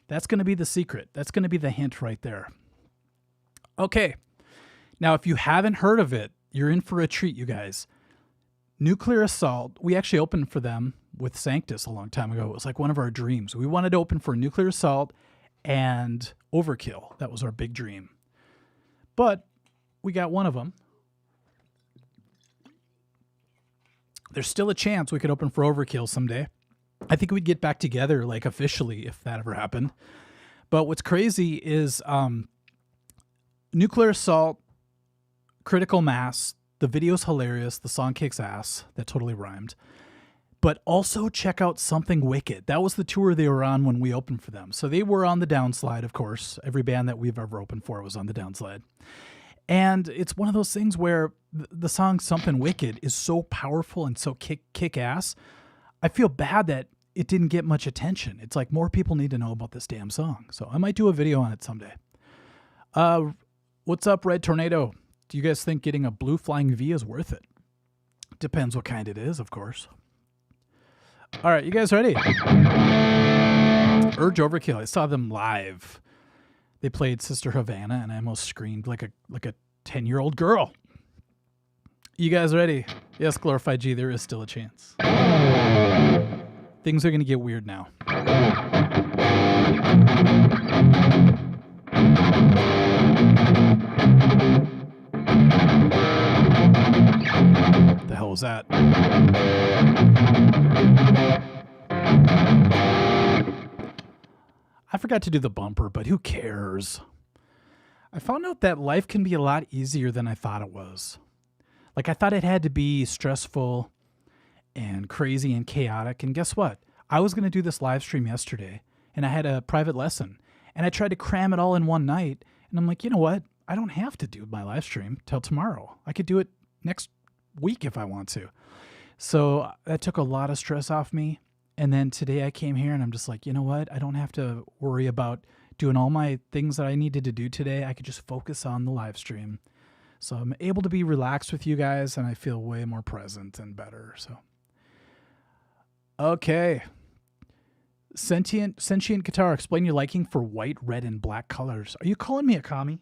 That's going to be the secret. That's going to be the hint right there. Okay. Now, if you haven't heard of it, you're in for a treat, you guys. Nuclear Assault, we actually opened for them with Sanctus a long time ago. It was like one of our dreams. We wanted to open for Nuclear Assault and Overkill. That was our big dream. But we got one of them. There's still a chance we could open for Overkill someday. I think we'd get back together, like officially, if that ever happened. But what's crazy is Nuclear Assault, Critical Mass. The video's hilarious. The song kicks ass. That totally rhymed. But also check out Something Wicked. That was the tour they were on when we opened for them. So they were on the downslide, of course. Every band that we've ever opened for was on the downslide. And it's one of those things where the song Something Wicked is so powerful and so kick ass. I feel bad that it didn't get much attention. It's like more people need to know about this damn song. So I might do a video on it someday. What's up, Red Tornado? Do you guys think getting a blue flying V is worth it? Depends what kind it is, of course. All right, you guys ready? Urge Overkill. I saw them live. They played Sister Havana, and I almost screamed like a 10-year-old girl. You guys ready? Yes, Glorified G, there is still a chance. Things are going to get weird now. What the hell was that? I forgot to do the bumper, but who cares? I found out that life can be a lot easier than I thought it was. Like, I thought it had to be stressful and crazy and chaotic. And guess what? I was going to do this live stream yesterday, and I had a private lesson, and I tried to cram it all in one night. And I'm like, you know what? I don't have to do my live stream till tomorrow. I could do it next week if I want to. So that took a lot of stress off me. And then today I came here and I'm just like, you know what? I don't have to worry about doing all my things that I needed to do today. I could just focus on the live stream. So I'm able to be relaxed with you guys, and I feel way more present and better. So, okay. Sentient Guitar, explain your liking for white, red, and black colors. Are you calling me a commie?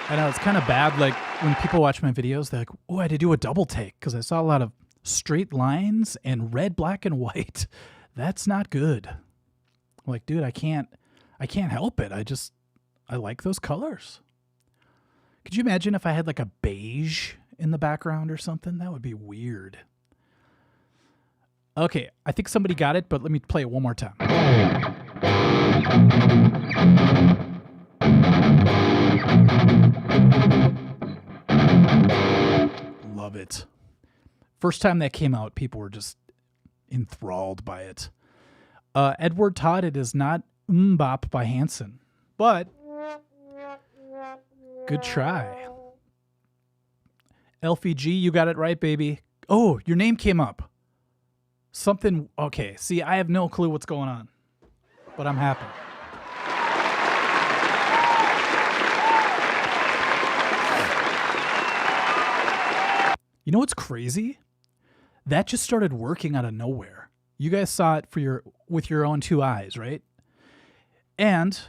I know it's kind of bad. Like when people watch my videos, they're like, "Oh, I had to do a double take because I saw a lot of straight lines and red, black, and white. That's not good." I'm like, dude, I can't help it. I like those colors. Could you imagine if I had like a beige in the background or something? That would be weird. Okay, I think somebody got it, but let me play it one more time. Love it. First time that came out, people were just enthralled by it. Edward Todd, it is not Mbop by Hanson, but good try. Elfie G, you got it right, baby. Oh, your name came up. Something, okay. See, I have no clue what's going on, but I'm happy. You know what's crazy? That just started working out of nowhere. You guys saw it with your own two eyes, right? And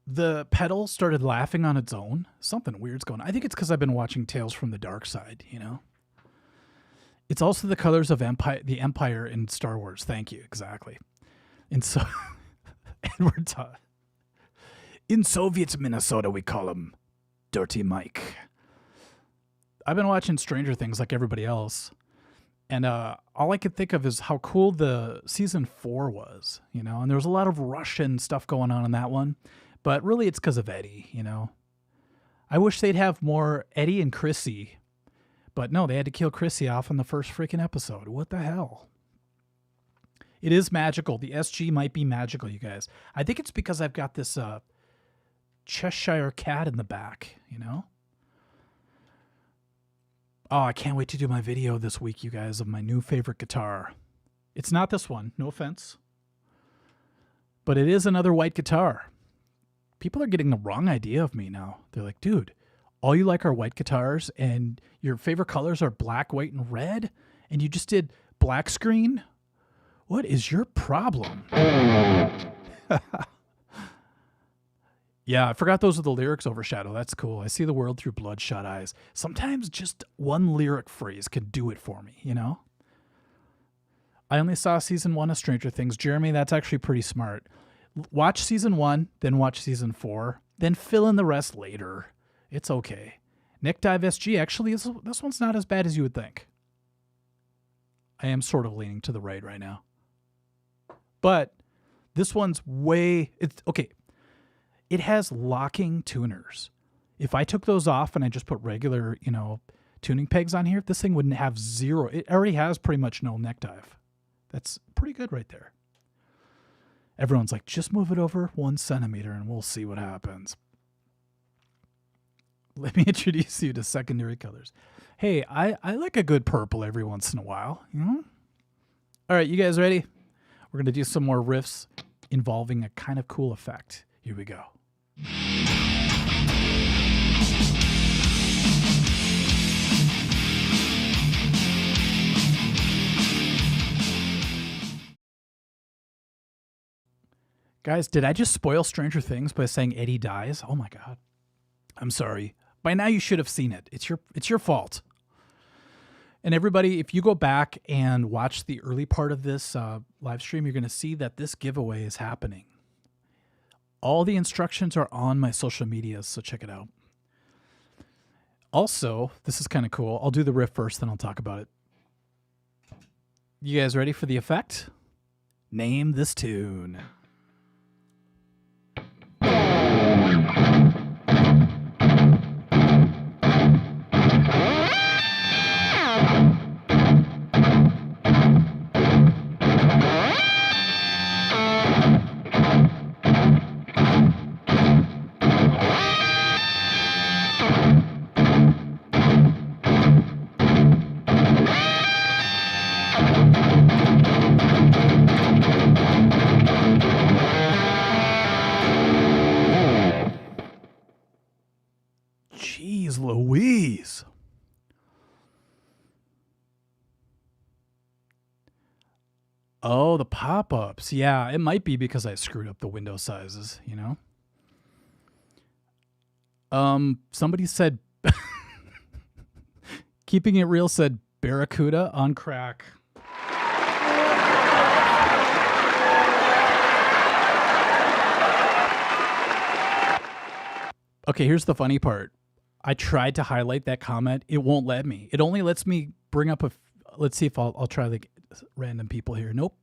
the pedal started laughing on its own. Something weird's going on. I think it's because I've been watching Tales from the Dark Side, you know? It's also the colors of the Empire in Star Wars. Thank you. Exactly. And so, Edward Todd. In Soviet Minnesota, we call him Dirty Mike. I've been watching Stranger Things like everybody else. And all I could think of is how cool the season 4 was, you know? And there was a lot of Russian stuff going on in that one. But really, it's because of Eddie, you know? I wish they'd have more Eddie and Chrissy. But no, they had to kill Chrissy off in the first freaking episode. What the hell? It is magical. The SG might be magical, you guys. I think it's because I've got this Cheshire cat in the back, you know? Oh, I can't wait to do my video this week, you guys, of my new favorite guitar. It's not this one, no offense. But it is another white guitar. People are getting the wrong idea of me now. They're like, dude, all you like are white guitars and your favorite colors are black, white, and red, and you just did black screen? What is your problem? Yeah, I forgot those are the lyrics overshadow. That's cool. I see the world through bloodshot eyes. Sometimes just one lyric phrase can do it for me, you know? I only saw season 1 of Stranger Things. Jeremy, that's actually pretty smart. Watch season 1, then watch season 4, then fill in the rest later. It's okay. Nick Dive SG, actually, this one's not as bad as you would think. I am sort of leaning to the right now. But this one's it's okay. It has locking tuners. If I took those off and I just put regular, you know, tuning pegs on here, this thing wouldn't have zero. It already has pretty much no neck dive. That's pretty good right there. Everyone's like, just move it over 1 centimeter and we'll see what happens. Let me introduce you to secondary colors. Hey, I like a good purple every once in a while. You know? All right, you guys ready? We're going to do some more riffs involving a kind of cool effect. Here we go. Guys, did I just spoil Stranger Things by saying Eddie dies? Oh my God. I'm sorry. By now you should have seen it. It's your fault. And everybody, if you go back and watch the early part of this live stream, you're going to see that this giveaway is happening. All the instructions are on my social medias, so check it out. Also, this is kind of cool. I'll do the riff first, then I'll talk about it. You guys ready for the effect? Name this tune. Jeez Louise. Oh, the pop-ups. Yeah, it might be because I screwed up the window sizes, you know? Somebody said Keeping It Real said Barracuda on crack. Okay, here's the funny part. I tried to highlight that comment. It won't let me. It only lets me bring up let's see if I'll try like random people here. Nope.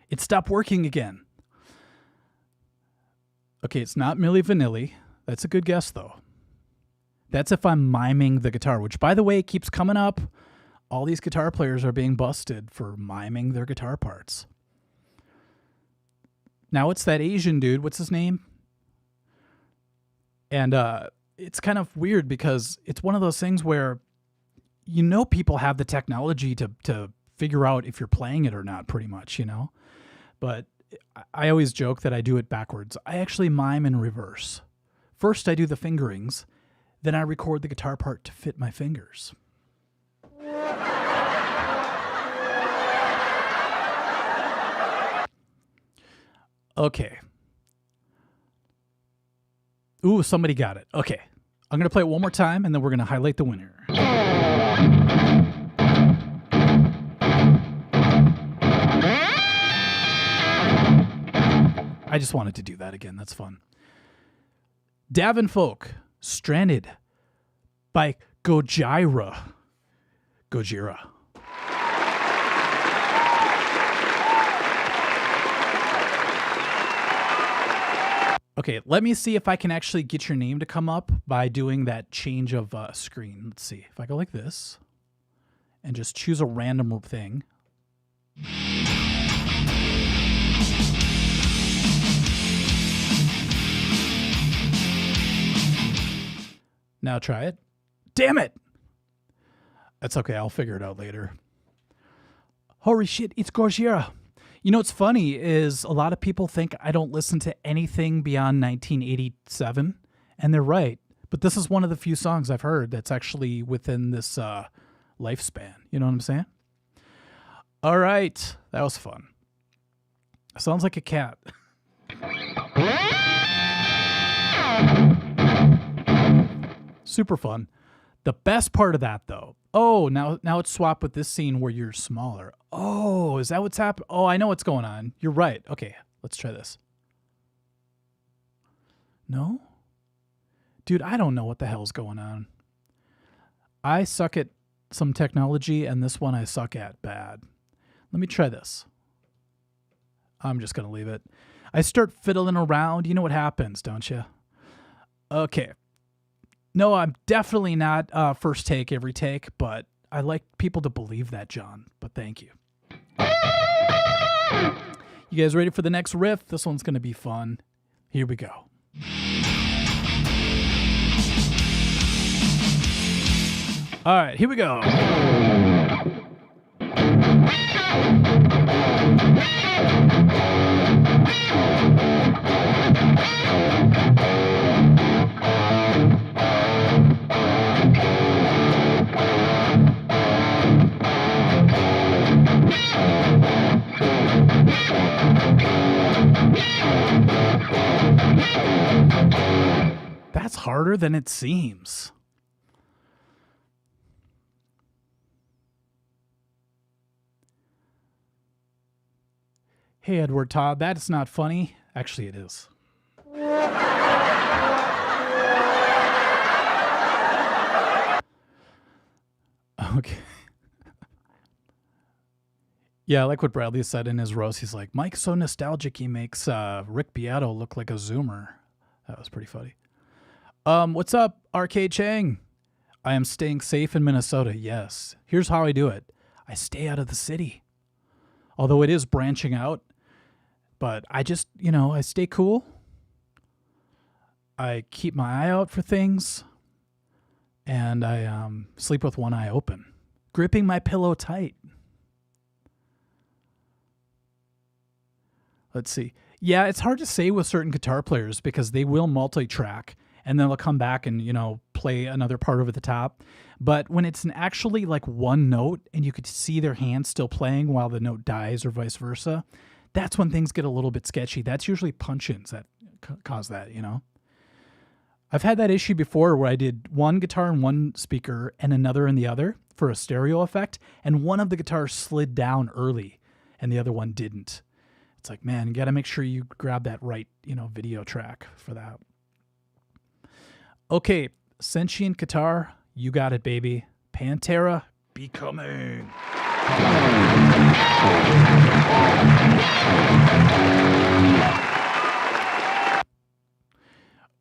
It stopped working again. Okay, it's not Milli Vanilli. That's a good guess though. That's if I'm miming the guitar, which by the way keeps coming up. All these guitar players are being busted for miming their guitar parts. Now it's that Asian dude. What's his name? And it's kind of weird because it's one of those things where you know people have the technology to figure out if you're playing it or not, pretty much, you know? But I always joke that I do it backwards. I actually mime in reverse. First I do the fingerings, then I record the guitar part to fit my fingers. Okay. Ooh, somebody got it. Okay. I'm going to play it one more time, and then we're going to highlight the winner. I just wanted to do that again. That's fun. Davin Folk, Stranded by Gojira. Gojira. Okay, let me see if I can actually get your name to come up by doing that change of screen. Let's see. If I go like this and just choose a random thing. Now try it. Damn it! That's okay. I'll figure it out later. Holy shit, it's Gojira. You know what's funny is a lot of people think I don't listen to anything beyond 1987, and they're right. But this is one of the few songs I've heard that's actually within this lifespan. You know what I'm saying? All right. That was fun. Sounds like a cat. Super fun. The best part of that, though. Oh, now it's swapped with this scene where you're smaller. Oh, is that what's happening? Oh, I know what's going on. You're right. Okay, let's try this. No? Dude, I don't know what the hell's going on. I suck at some technology, and this one I suck at bad. Let me try this. I'm just going to leave it. I start fiddling around. You know what happens, don't you? Okay. No, I'm definitely not first take, every take, but I like people to believe that, John. But thank you. You guys ready for the next riff? This one's going to be fun. Here we go. All right, here we go. That's harder than it seems. Hey, Edward Todd, that's not funny. Actually, it is. Okay. Yeah, I like what Bradley said in his roast. He's like, Mike's so nostalgic he makes Rick Beato look like a Zoomer. That was pretty funny. What's up, RK Chang? I am staying safe in Minnesota. Yes. Here's how I do it. I stay out of the city. Although it is branching out. But I just, I stay cool. I keep my eye out for things. And I sleep with one eye open. Gripping my pillow tight. Let's see. Yeah, it's hard to say with certain guitar players because they will multi-track and then they'll come back and, play another part over the top. But when it's actually like one note and you could see their hand still playing while the note dies or vice versa, that's when things get a little bit sketchy. That's usually punch-ins that cause that, I've had that issue before where I did one guitar in one speaker and another in the other for a stereo effect, and one of the guitars slid down early and the other one didn't. It's like, man, you got to make sure you grab that right, video track for that. Okay, sentient guitar, you got it, baby. Pantera, Becoming.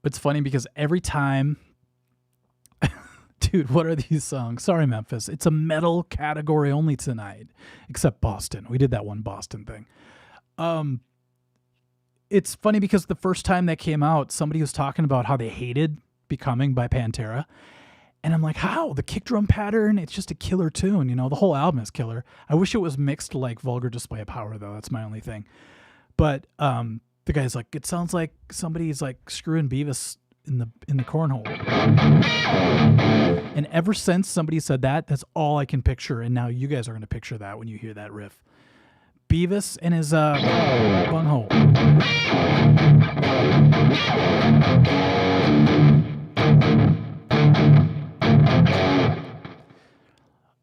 It's funny because every time, dude, what are these songs? Sorry, Memphis. It's a metal category only tonight, except Boston. We did that one Boston thing. It's funny because the first time that came out, somebody was talking about how they hated Becoming by Pantera. And I'm like, how? The kick drum pattern, it's just a killer tune. The whole album is killer. I wish it was mixed like Vulgar Display of Power, though. That's my only thing. But the guy's like, it sounds like somebody's like screwing Beavis in the cornhole. And ever since somebody said that, that's all I can picture. And now you guys are going to picture that when you hear that riff. Beavis and his bunghole.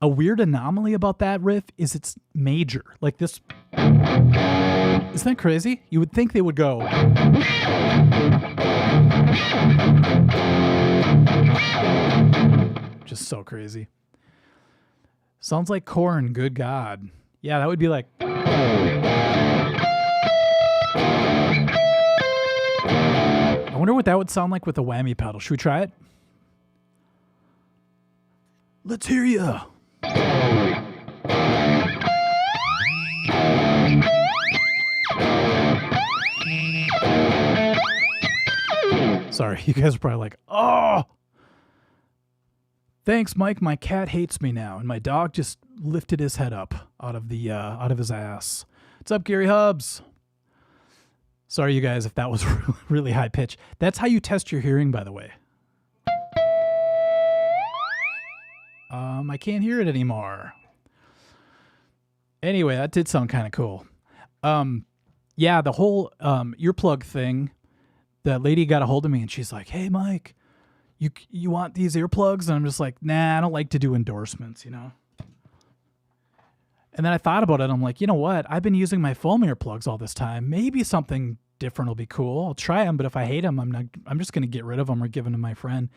A weird anomaly about that riff is it's major. Like this. Isn't that crazy? You would think they would go. Just so crazy. Sounds like Korn, good God. Yeah, that would be like. I wonder what that would sound like with a whammy pedal. Should we try it? Let's hear ya. Sorry, you guys are probably like, oh. Thanks, Mike. My cat hates me now, and my dog just lifted his head up out of his ass. What's up, Gary Hubbs? Sorry, you guys, if that was really high pitch. That's how you test your hearing, by the way. I can't hear it anymore. Anyway, that did sound kind of cool. Yeah, the whole earplug thing. The lady got a hold of me, and she's like, "Hey, Mike, you want these earplugs?" And I'm just like, "Nah, I don't like to do endorsements, And then I thought about it. I'm like, you know what? I've been using my foam earplugs all this time. Maybe something different will be cool. I'll try them, but if I hate them, I'm just going to get rid of them or give them to my friend.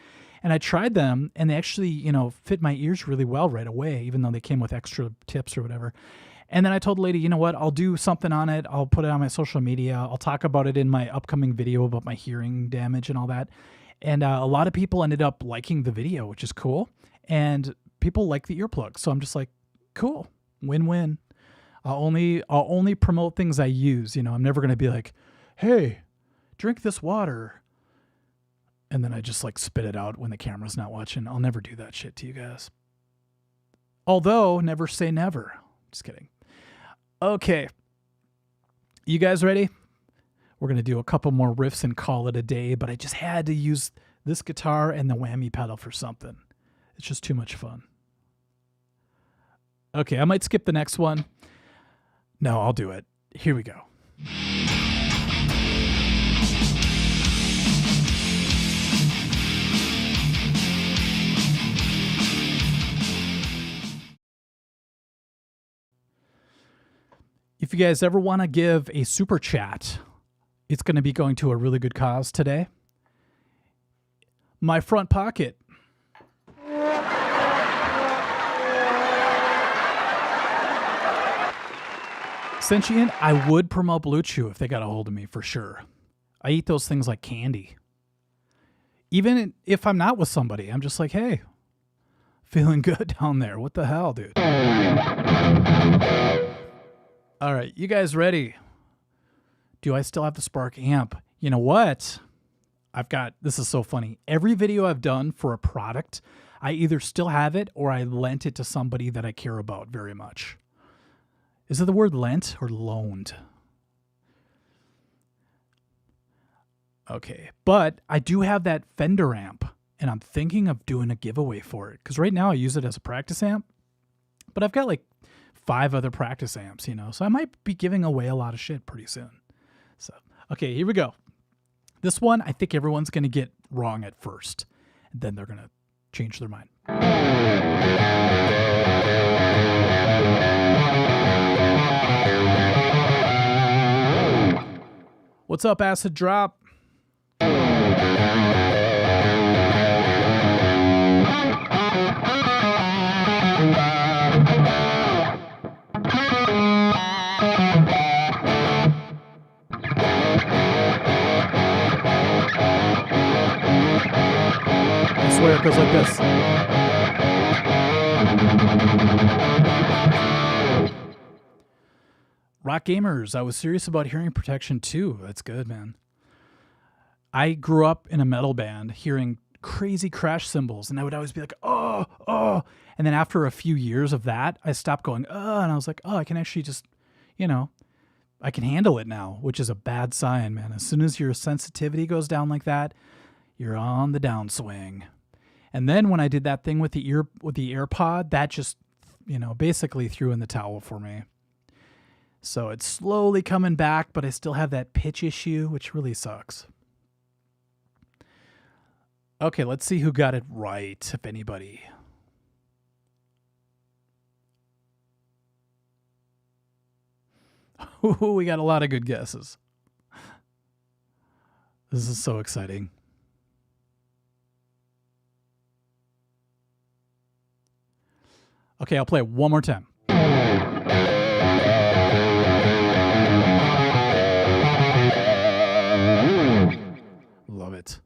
And I tried them, and they actually, fit my ears really well right away, even though they came with extra tips or whatever. And then I told the lady, you know what? I'll do something on it. I'll put it on my social media. I'll talk about it in my upcoming video about my hearing damage and all that. And a lot of people ended up liking the video, which is cool. And people like the earplugs. So I'm just like, cool, win-win. I'll only promote things I use. I'm never going to be like, hey, drink this water. And then I just like spit it out when the camera's not watching. I'll never do that shit to you guys. Although, never say never. Just kidding. Okay. You guys ready? We're going to do a couple more riffs and call it a day, but I just had to use this guitar and the whammy pedal for something. It's just too much fun. Okay, I might skip the next one. No, I'll do it. Here we go. If you guys ever want to give a super chat, it's going to be going to a really good cause today. My front pocket. Sentient, I would promote Blue Chew if they got a hold of me for sure. I eat those things like candy. Even if I'm not with somebody, I'm just like, hey, feeling good down there. What the hell, dude? All right, you guys ready? Do I still have the Spark amp? You know what? This is so funny. Every video I've done for a product, I either still have it or I lent it to somebody that I care about very much. Is it the word lent or loaned? Okay, but I do have that Fender amp, and I'm thinking of doing a giveaway for it. Because right now I use it as a practice amp, but I've got like 5 other practice amps, so I might be giving away a lot of shit pretty soon. So, okay, here we go. This one, I think everyone's going to get wrong at first, and then they're going to change their mind. What's up, Acid Drop? I swear it goes like this. Rock Gamers, I was serious about hearing protection too. That's good, man. I grew up in a metal band hearing crazy crash cymbals, and I would always be like, oh, oh. And then after a few years of that, I stopped going, oh, and I was like, oh, I can actually just, I can handle it now, which is a bad sign, man. As soon as your sensitivity goes down like that, you're on the downswing. And then when I did that thing with the AirPod, that just, basically threw in the towel for me. So it's slowly coming back, but I still have that pitch issue, which really sucks. Okay, let's see who got it right, if anybody. We got a lot of good guesses. This is so exciting. Okay, I'll play it one more time. Love it.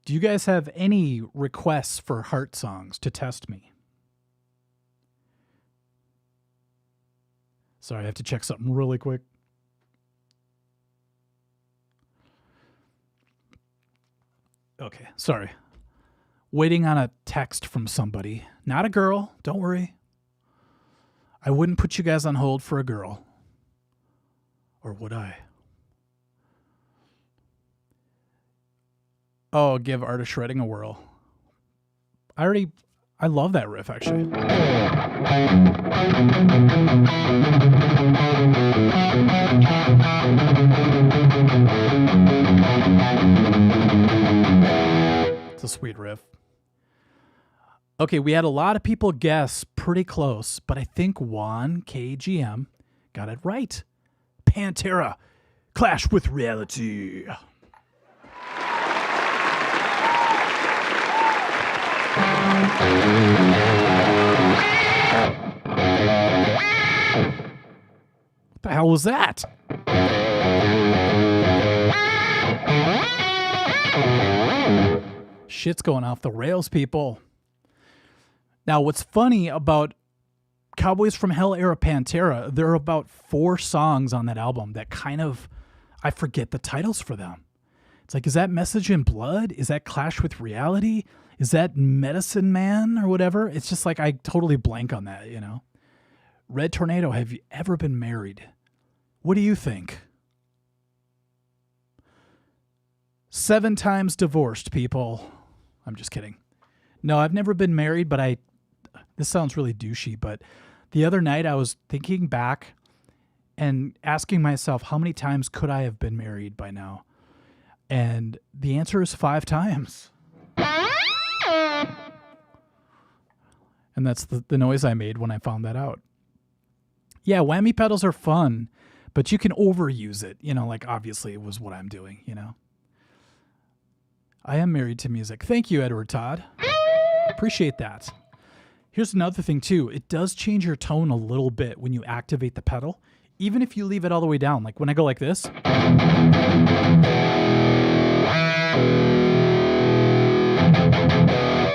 Do you guys have any requests for heart songs to test me? Sorry, I have to check something really quick. Okay, sorry. Waiting on a text from somebody. Not a girl, don't worry. I wouldn't put you guys on hold for a girl. Or would I? Oh, give Art of Shredding a whirl. I love that riff, actually. It's a sweet riff. Okay, we had a lot of people guess pretty close, but I think Juan KGM got it right. Pantera, Clash with Reality. What the hell was that? Shit's going off the rails, people. Now, what's funny about Cowboys from Hell era Pantera, there are about 4 songs on that album that I forget the titles for them. It's like, is that Message in Blood? Is that Clash with Reality? Is that Medicine Man or whatever? It's just like I totally blank on that, Red Tornado, have you ever been married? What do you think? 7 times divorced, people. I'm just kidding. No, I've never been married, but this sounds really douchey, but the other night I was thinking back and asking myself, how many times could I have been married by now? And the answer is 5 times. And that's the noise I made when I found that out. Yeah, whammy pedals are fun, but you can overuse it, like obviously it was what I'm doing, I am married to music. Thank you, Edward Todd. Appreciate that. Here's another thing too. It does change your tone a little bit when you activate the pedal, even if you leave it all the way down. Like when I go like this.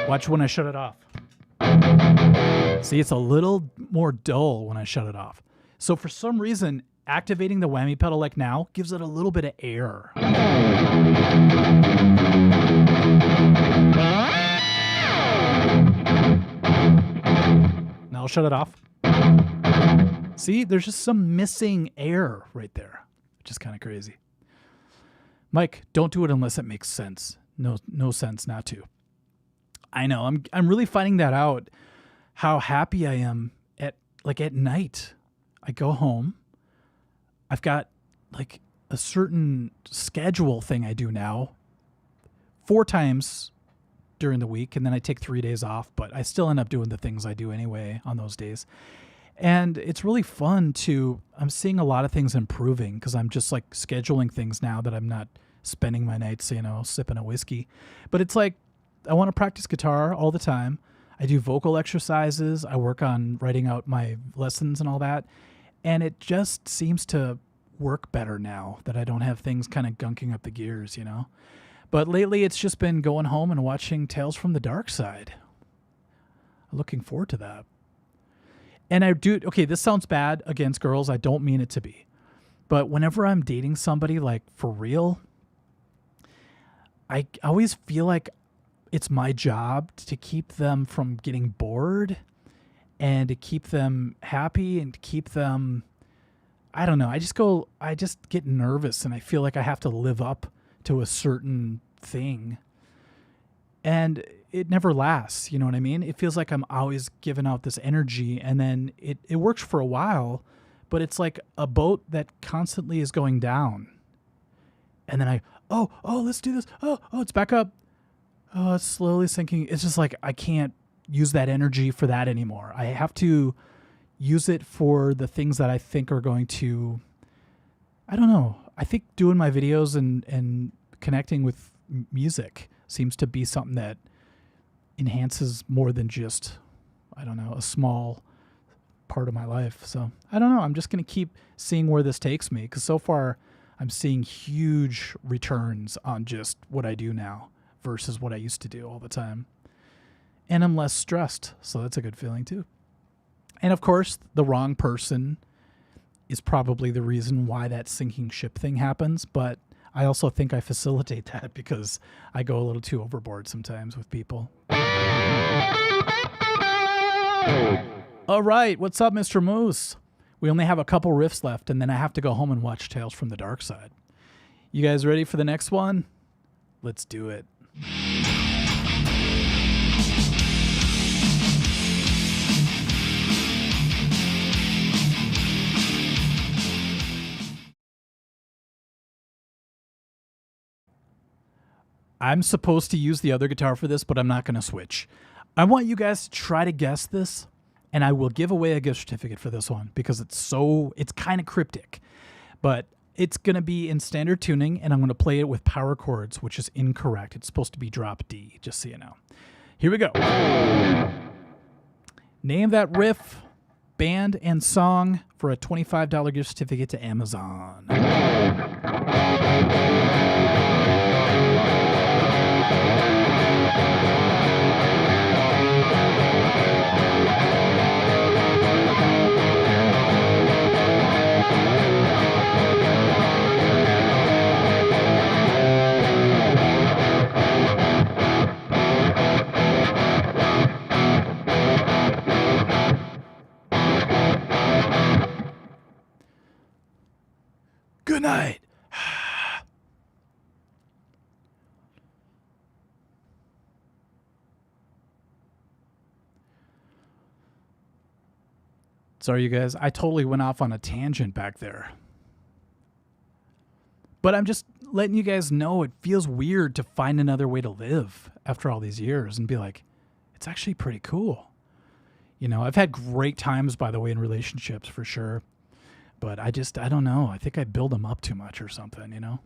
Watch when I shut it off. See, it's a little more dull when I shut it off. So for some reason, activating the whammy pedal like now gives it a little bit of air. Now I'll shut it off. See, there's just some missing air right there, which is kind of crazy. Mike, don't do it unless it makes sense. No sense not to. I know. I'm really finding that out, how happy I am at night. I go home. I've got like a certain schedule thing I do now 4 times during the week, and then I take 3 days off, but I still end up doing the things I do anyway on those days. And it's really fun I'm seeing a lot of things improving because I'm just like scheduling things now that I'm not spending my nights, sipping a whiskey. But it's like, I want to practice guitar all the time. I do vocal exercises. I work on writing out my lessons and all that. And it just seems to work better now that I don't have things kind of gunking up the gears, But lately it's just been going home and watching Tales from the Dark Side. I'm looking forward to that. And okay, this sounds bad against girls. I don't mean it to be. But whenever I'm dating somebody, like for real, I always feel like it's my job to keep them from getting bored and to keep them happy and to keep them, I don't know. I just get nervous and I feel like I have to live up to a certain thing. And it never lasts, you know what I mean? It feels like I'm always giving out this energy, and then it works for a while, but it's like a boat that constantly is going down. And then let's do this. Oh, it's back up. Oh, it's slowly sinking. It's just like I can't use that energy for that anymore. I have to use it for the things that I think are going to, I don't know. I think doing my videos and connecting with music seems to be something that enhances more than just, I don't know, a small part of my life. So I don't know. I'm just going to keep seeing where this takes me, because so far I'm seeing huge returns on just what I do now versus what I used to do all the time. And I'm less stressed. So that's a good feeling too. And of course, the wrong person is probably the reason why that sinking ship thing happens. But I also think I facilitate that because I go a little too overboard sometimes with people. All right. What's up, Mr. Moose? We only have a couple riffs left, and then I have to go home and watch Tales from the Dark Side. You guys ready for the next one? Let's do it. I'm supposed to use the other guitar for this, but I'm not going to switch. I want you guys to try to guess this, and I will give away a gift certificate for this one because it's kind of cryptic. But it's going to be in standard tuning, and I'm going to play it with power chords, which is incorrect. It's supposed to be drop D, just so you know. Here we go. Name that riff, band, and song for a $25 gift certificate to Amazon. Good night. Sorry, you guys. I totally went off on a tangent back there. But I'm just letting you guys know it feels weird to find another way to live after all these years and be like, it's actually pretty cool. You know, I've had great times, by the way, in relationships for sure. but I don't know. I think I build them up too much or something, you know?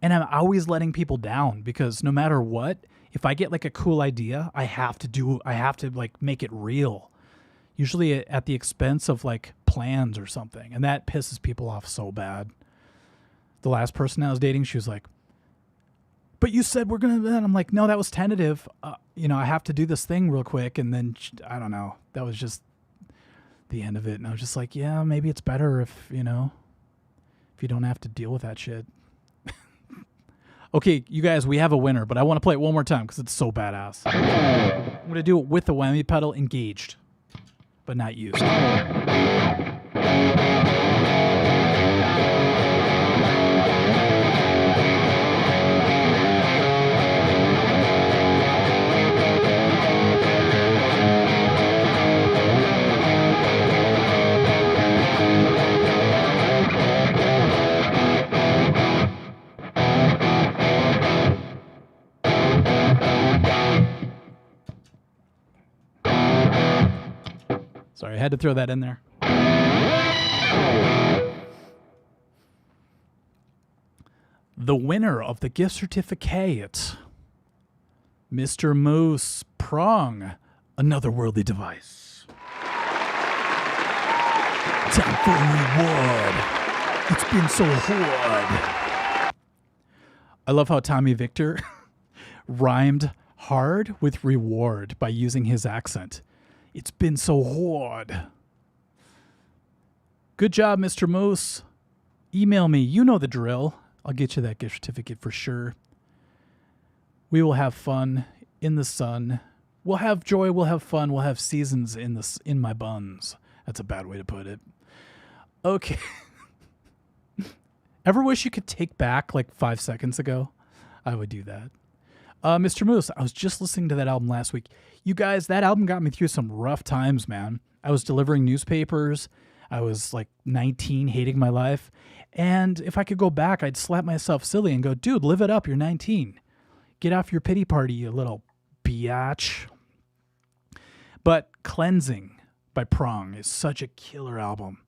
And I'm always letting people down because no matter what, if I get like a cool idea, I have to like make it real. Usually at the expense of like plans or something. And that pisses people off so bad. The last person I was dating, she was like, but you said we're going to, and I'm like, no, that was tentative. You know, I have to do this thing real quick. And then I don't know, that was just the end of it. And I was just like, yeah, maybe it's better if, you know, if you don't have to deal with that shit. Okay, you guys, we have a winner, but I want to play it one more time because it's so badass. I'm going to do it with the whammy pedal engaged, but not used. Sorry, I had to throw that in there. The winner of the gift certificate, Mr. Moose Prong, Another Worldly Device. Time for a reward. It's been so hard. I love how Tommy Victor rhymed hard with reward by using his accent. It's been so hard. Good job, Mr. Moose. Email me. You know the drill. I'll get you that gift certificate for sure. We will have fun in the sun. We'll have joy. We'll have fun. We'll have seasons in my buns. That's a bad way to put it. Okay. Ever wish you could take back like 5 seconds ago? I would do that. Mr. Moose, I was just listening to that album last week. You guys, that album got me through some rough times, man. I was delivering newspapers. I was like 19, hating my life. And if I could go back, I'd slap myself silly and go, dude, live it up. You're 19. Get off your pity party, you little biatch. But Cleansing by Prong is such a killer album.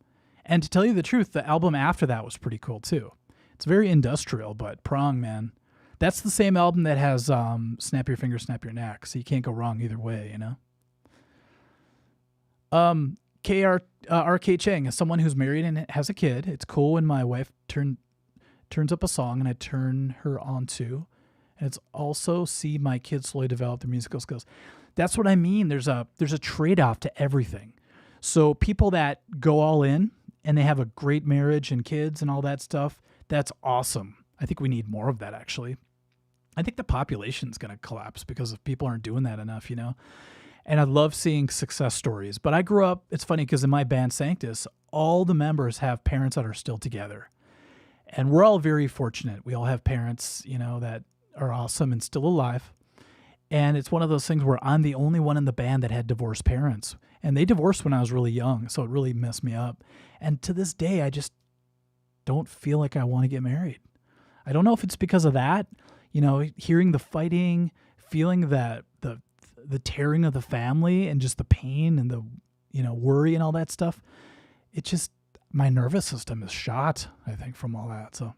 And to tell you the truth, the album after that was pretty cool too. It's very industrial, but Prong, man. That's the same album that has Snap Your Finger, Snap Your Neck, so you can't go wrong either way, you know? R.K. Chang, as someone who's married and has a kid, it's cool when my wife turns up a song and I turn her on to. And it's also see my kids slowly develop their musical skills. That's what I mean. There's a trade-off to everything. So people that go all in and they have a great marriage and kids and all that stuff, that's awesome. I think we need more of that, actually. I think the population's going to collapse because if people aren't doing that enough, you know. And I love seeing success stories. But I grew up, it's funny because in my band Sanctus, all the members have parents that are still together. And we're all very fortunate. We all have parents, you know, that are awesome and still alive. And it's one of those things where I'm the only one in the band that had divorced parents. And they divorced when I was really young, so it really messed me up. And to this day, I just don't feel like I want to get married. I don't know if it's because of that, you know, hearing the fighting, feeling that the tearing of the family and just the pain and the, you know, worry and all that stuff. It just, my nervous system is shot, I think, from all that. So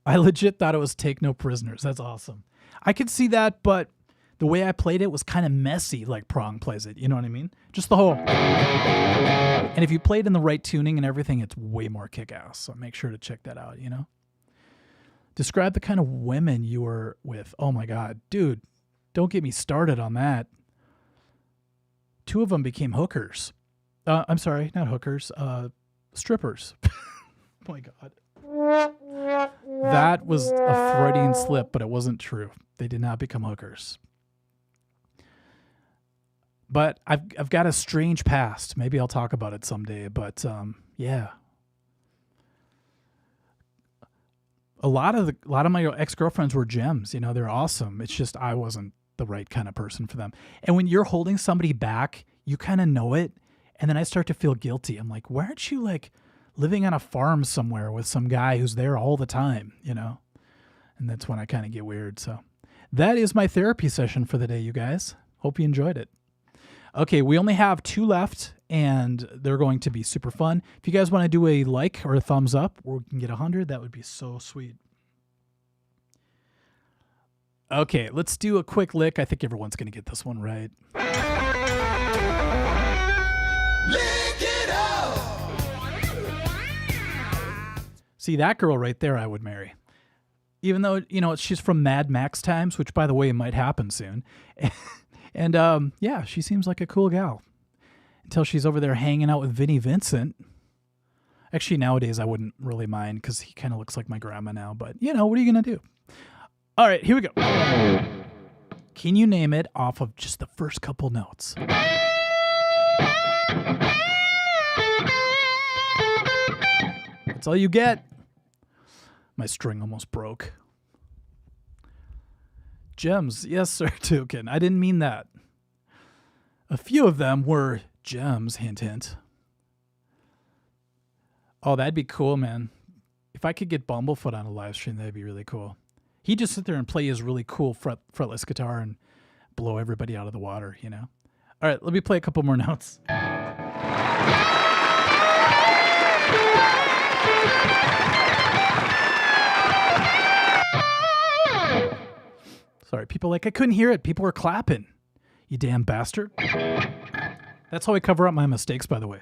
I legit thought it was Take No Prisoners. That's awesome. I could see that, but the way I played it was kind of messy, like Prong plays it. You know what I mean? Just the whole. And if you played in the right tuning and everything, it's way more kick-ass. So make sure to check that out, you know? Describe the kind of women you were with. Oh my God, dude, don't get me started on that. 2 of them became hookers. I'm sorry, not hookers, strippers. Oh my God. That was a Freudian slip, but it wasn't true. They did not become hookers. But I've got a strange past. Maybe I'll talk about it someday, but yeah. A lot of my ex-girlfriends were gems, you know, they're awesome. It's just I wasn't the right kind of person for them. And when you're holding somebody back, you kind of know it. And then I start to feel guilty. I'm like, why aren't you like living on a farm somewhere with some guy who's there all the time, you know? And that's when I kind of get weird. So that is my therapy session for the day, you guys. Hope you enjoyed it. Okay, we only have 2 left, and they're going to be super fun. If you guys want to do a like or a thumbs up, or we can get 100, that would be so sweet. Okay, let's do a quick lick. I think everyone's going to get this one right. Lick it out. See, that girl right there I would marry. Even though, you know, she's from Mad Max times, which, by the way, might happen soon. And, yeah, she seems like a cool gal. Until she's over there hanging out with Vinnie Vincent. Actually, nowadays, I wouldn't really mind because he kind of looks like my grandma now. But, you know, what are you going to do? All right, here we go. Can you name it off of just the first couple notes? That's all you get. My string almost broke. Gems. Yes, sir, Toucan. I didn't mean that. A few of them were gems, hint, hint. Oh, that'd be cool, man. If I could get Bumblefoot on a live stream, that'd be really cool. He'd just sit there and play his really cool fretless guitar and blow everybody out of the water, you know? All right, let me play a couple more notes. Sorry, people I couldn't hear it. People were clapping. You damn bastard. That's how I cover up my mistakes, by the way.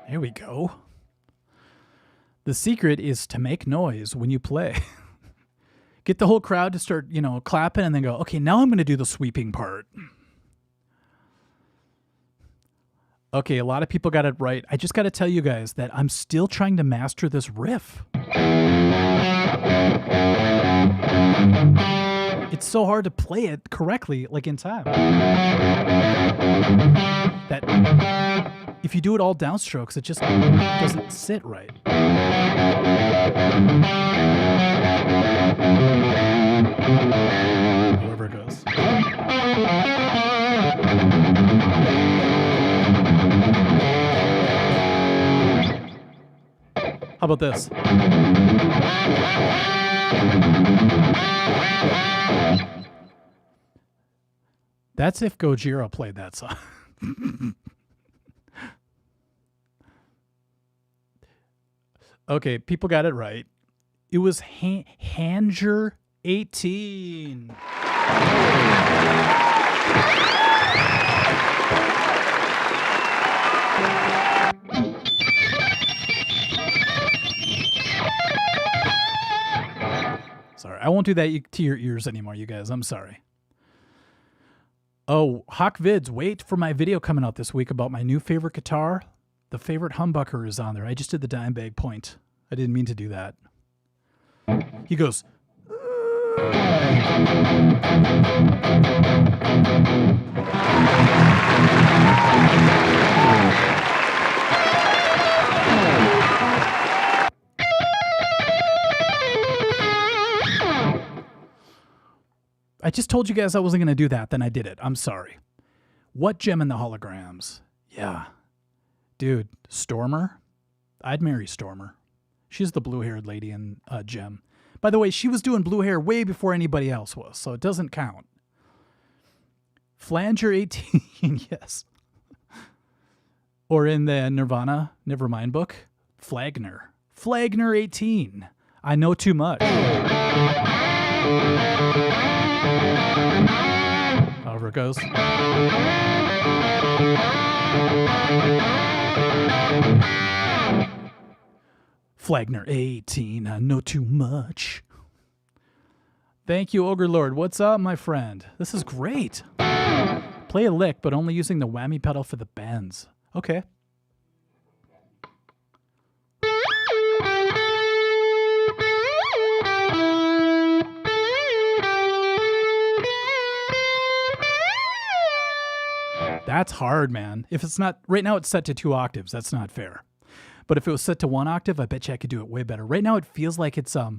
There we go. The secret is to make noise when you play. Get the whole crowd to start, you know, clapping and then go, okay, now I'm going to do the sweeping part. Okay, a lot of people got it right. I just got to tell you guys that I'm still trying to master this riff. It's so hard to play it correctly, like in time. That if you do it all downstrokes, it just doesn't sit right. Wherever it goes. How about this? That's if Gojira played that song. Okay, people got it right. It was Hanger 18. Sorry, I won't do that to your ears anymore, you guys. I'm sorry. Oh, Hawk Vids, wait for my video coming out this week about my new favorite guitar. The favorite humbucker is on there. I just did the dime bag point. I didn't mean to do that. He goes... I just told you guys I wasn't going to do that, then I did it. I'm sorry. What gem in the holograms? Yeah. Dude, Stormer? I'd marry Stormer. She's the blue-haired lady in Gem. By the way, she was doing blue hair way before anybody else was, so it doesn't count. Flanger 18, yes. Or in the Nirvana Nevermind book, Flagner. Flagner 18. I know too much. However it goes. Flagner 18, I know too much. Thank you, Ogre Lord. What's up, my friend? This is great. Play a lick, but only using the whammy pedal for the bends. Okay. That's hard, man. If it's not, right now it's set to 2 octaves. That's not fair. But if it was set to 1 octave, I bet you I could do it way better. Right now it feels like it's what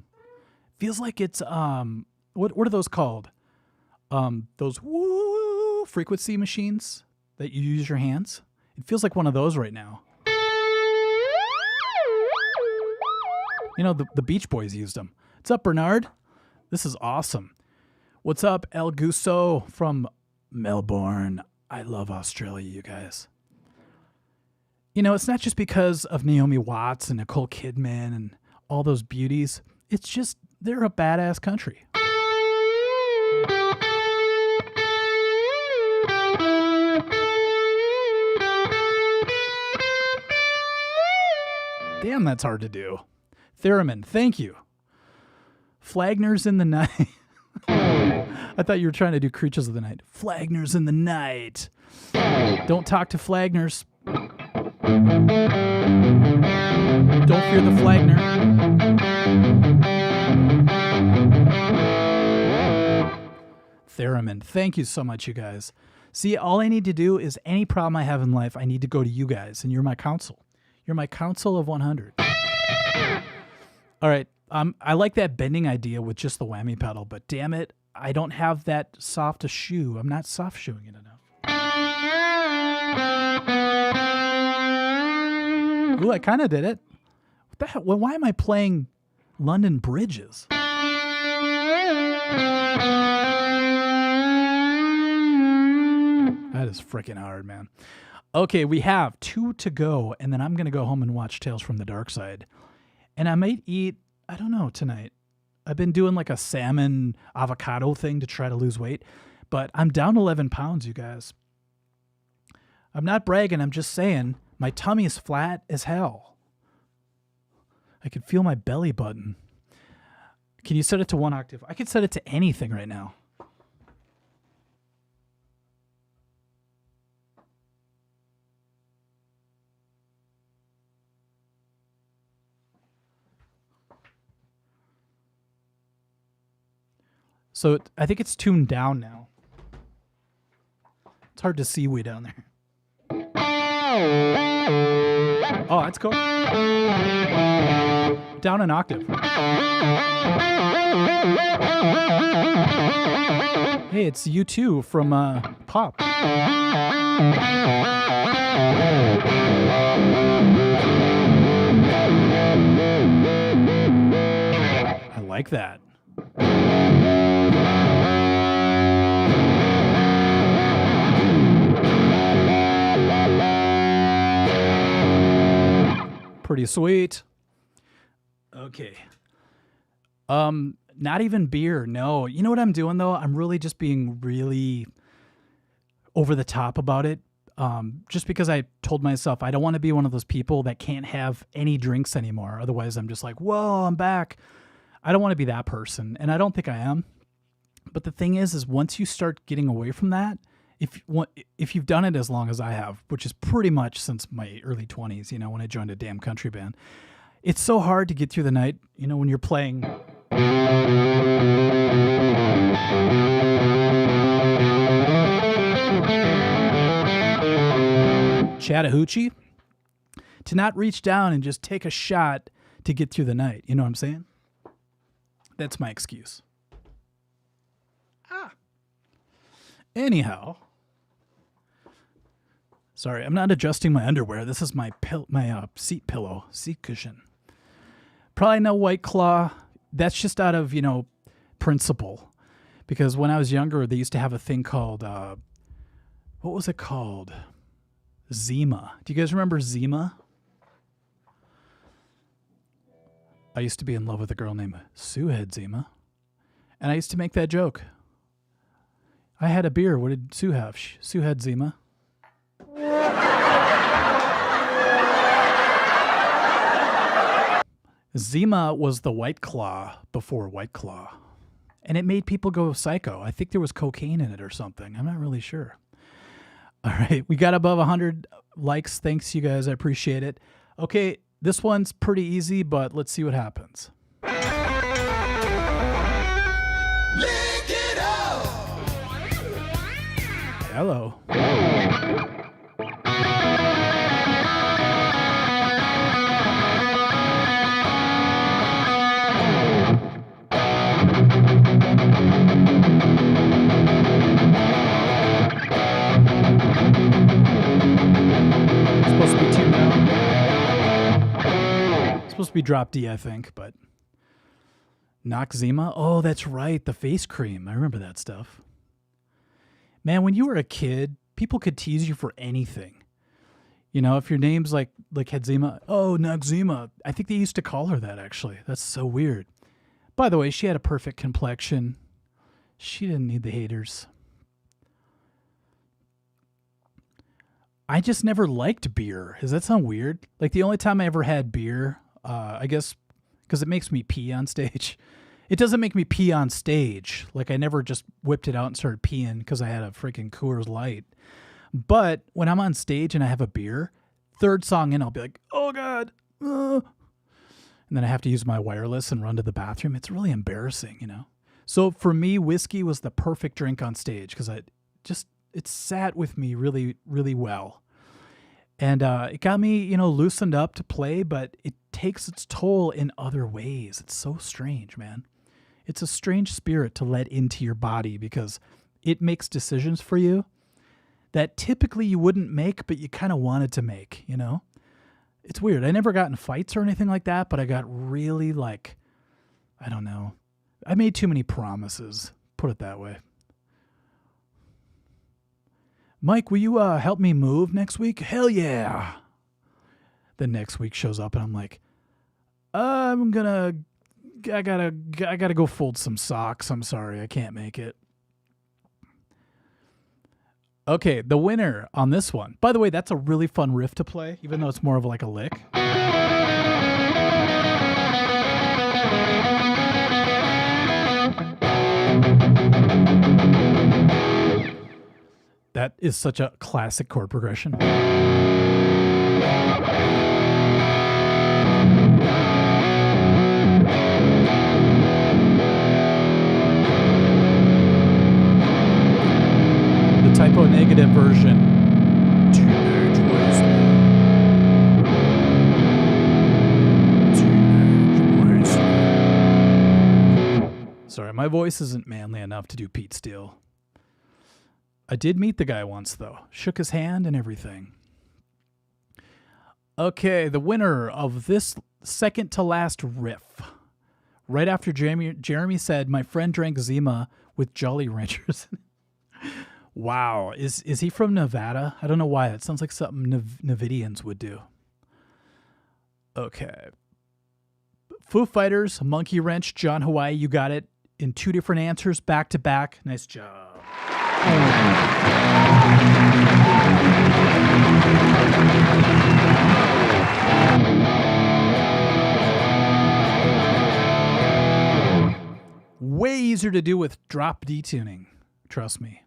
are those called? Those woo frequency machines that you use your hands. It feels like one of those right now. You know, the Beach Boys used them. What's up, Bernard? This is awesome. What's up, El Guso from Melbourne? I love Australia, you guys. You know, it's not just because of Naomi Watts and Nicole Kidman and all those beauties. It's just they're a badass country. Damn, that's hard to do. Theremin, thank you. Flagners in the night. I thought you were trying to do Creatures of the Night. Flagners in the night. Don't talk to Flagners. Don't fear the Flagner. Theremin, thank you so much, you guys. See, all I need to do is any problem I have in life, I need to go to you guys, and you're my counsel. You're my counsel of 100. All right. I like that bending idea with just the whammy pedal, but damn it, I don't have that soft a shoe. I'm not soft shoeing it enough. Ooh, I kind of did it. What the hell? Well, why am I playing London Bridges? That is freaking hard, man. Okay, we have 2 to go, and then I'm going to go home and watch Tales from the Dark Side. And I might eat, I don't know, tonight. I've been doing like a salmon avocado thing to try to lose weight, but I'm down 11 pounds, you guys. I'm not bragging, I'm just saying my tummy is flat as hell. I can feel my belly button. Can you set it to 1 octave? I could set it to anything right now. So I think it's tuned down now. It's hard to see way down there. Oh, that's cool. Down an octave. Hey, it's U2 from Pop. I like that. Pretty sweet. Okay. Not even beer. No. You know what I'm doing though? I'm really just being really over the top about it. Just because I told myself I don't want to be one of those people that can't have any drinks anymore. Otherwise I'm just like, whoa, I'm back. I don't want to be that person. And I don't think I am. But the thing is once you start getting away from that, if you've done it as long as I have, which is pretty much since my early 20s, you know, when I joined a damn country band, it's so hard to get through the night, you know, when you're playing. Chattahoochee, to not reach down and just take a shot to get through the night. You know what I'm saying? That's my excuse. Anyhow. Sorry, I'm not adjusting my underwear. This is my seat pillow, seat cushion. Probably no White Claw. That's just out of, you know, principle. Because when I was younger, they used to have a thing called, what was it called? Zima. Do you guys remember Zima? I used to be in love with a girl named Suehead Zima. And I used to make that joke. I had a beer. What did Sue have? Sue had Zima. Zima was the White Claw before White Claw. And it made people go psycho. I think there was cocaine in it or something. I'm not really sure. All right. We got above 100 likes. Thanks, you guys. I appreciate it. Okay. This one's pretty easy, but let's see what happens. Lick it up. Hello. Supposed to be supposed to be drop D, I think, but Noxzema. Oh, that's right. The face cream. I remember that stuff. Man, when you were a kid, people could tease you for anything. You know, if your name's like Hedzima, oh, Noxzema. I think they used to call her that, actually. That's so weird. By the way, she had a perfect complexion. She didn't need the haters. I just never liked beer. Does that sound weird? Like the only time I ever had beer, I guess because it makes me pee on stage. It doesn't make me pee on stage. Like I never just whipped it out and started peeing because I had a freaking Coors Light. But when I'm on stage and I have a beer, third song in, I'll be like, oh God. And then I have to use my wireless and run to the bathroom. It's really embarrassing, you know? So for me, whiskey was the perfect drink on stage because it sat with me really, really well. And it got me, you know, loosened up to play, but it takes its toll in other ways. It's so strange, man. It's a strange spirit to let into your body because it makes decisions for you that typically you wouldn't make, but you kind of wanted to make, you know? It's weird. I never got in fights or anything like that, but I got really like, I don't know. I made too many promises, put it that way. Mike, will you help me move next week? Hell yeah. Then next week shows up and I'm like, I gotta go fold some socks. I'm sorry, I can't make it. Okay, the winner on this one. By the way, that's a really fun riff to play, even though it's more of like a lick. That is such a classic chord progression. Typo negative version. Teenage Wasteland. Sorry, my voice isn't manly enough to do Pete Steele. I did meet the guy once, though. Shook his hand and everything. Okay, the winner of this second to last riff. Right after Jeremy said, my friend drank Zima with Jolly Ranchers. Wow. Is he from Nevada? I don't know why. That sounds like something Nevidians would do. Okay. Foo Fighters, Monkey Wrench, John Hawaii, you got it in 2 different answers, back to back. Nice job. Way easier to do with drop D tuning. Trust me.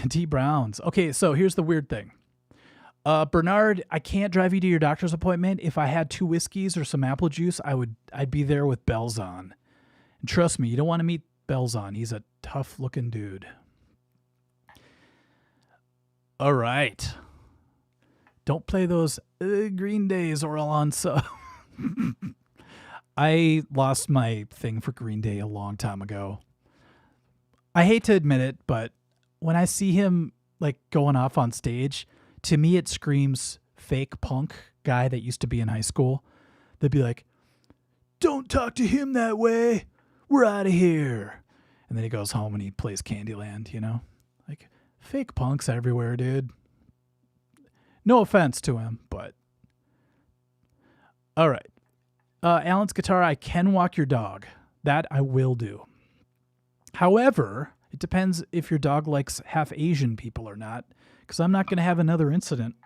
D Browns. Okay, so here's the weird thing. Bernard, I can't drive you to your doctor's appointment. If I had 2 whiskeys or some apple juice, I'd be there with bells on. And trust me, you don't want to meet bells on. He's a tough looking dude. All right. Don't play those Green Days or on so. I lost my thing for Green Day a long time ago. I hate to admit it, but when I see him like going off on stage, to me it screams fake punk guy that used to be in high school. They'd be like, don't talk to him that way. We're out of here. And then he goes home and he plays Candyland, you know? Like, fake punks everywhere, dude. No offense to him, but... All right. Alan's guitar, I can walk your dog. That I will do. However... it depends if your dog likes half Asian people or not, because I'm not going to have another incident.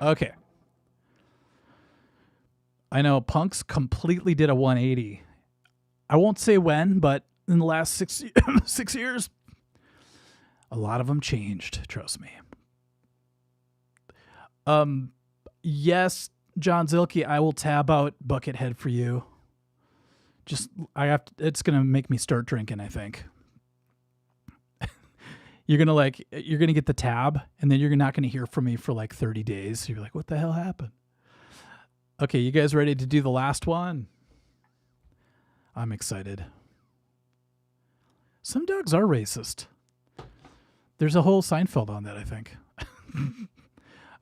Okay. I know punks completely did a 180. I won't say when, but in the last 6 years, a lot of them changed, trust me. Yes, John Zilke, I will tab out Buckethead for you. It's going to make me start drinking, I think. You're going to get the tab and then you're not going to hear from me for like 30 days. You're like, what the hell happened? Okay, you guys ready to do the last one? I'm excited. Some dogs are racist. There's a whole Seinfeld on that, I think.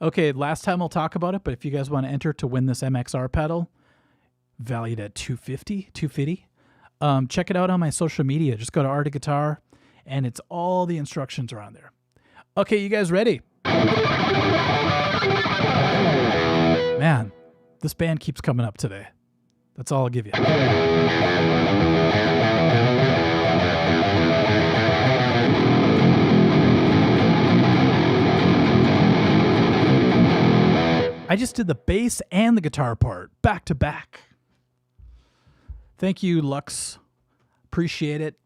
Okay, last time I'll talk about it, but if you guys want to enter to win this MXR pedal, valued at $250, check it out on my social media. Just go to Art of Guitar, and it's all the instructions are on there. Okay, you guys ready? Man, this band keeps coming up today. That's all I'll give you. I just did the bass and the guitar part back to back. Thank you, Lux. Appreciate it.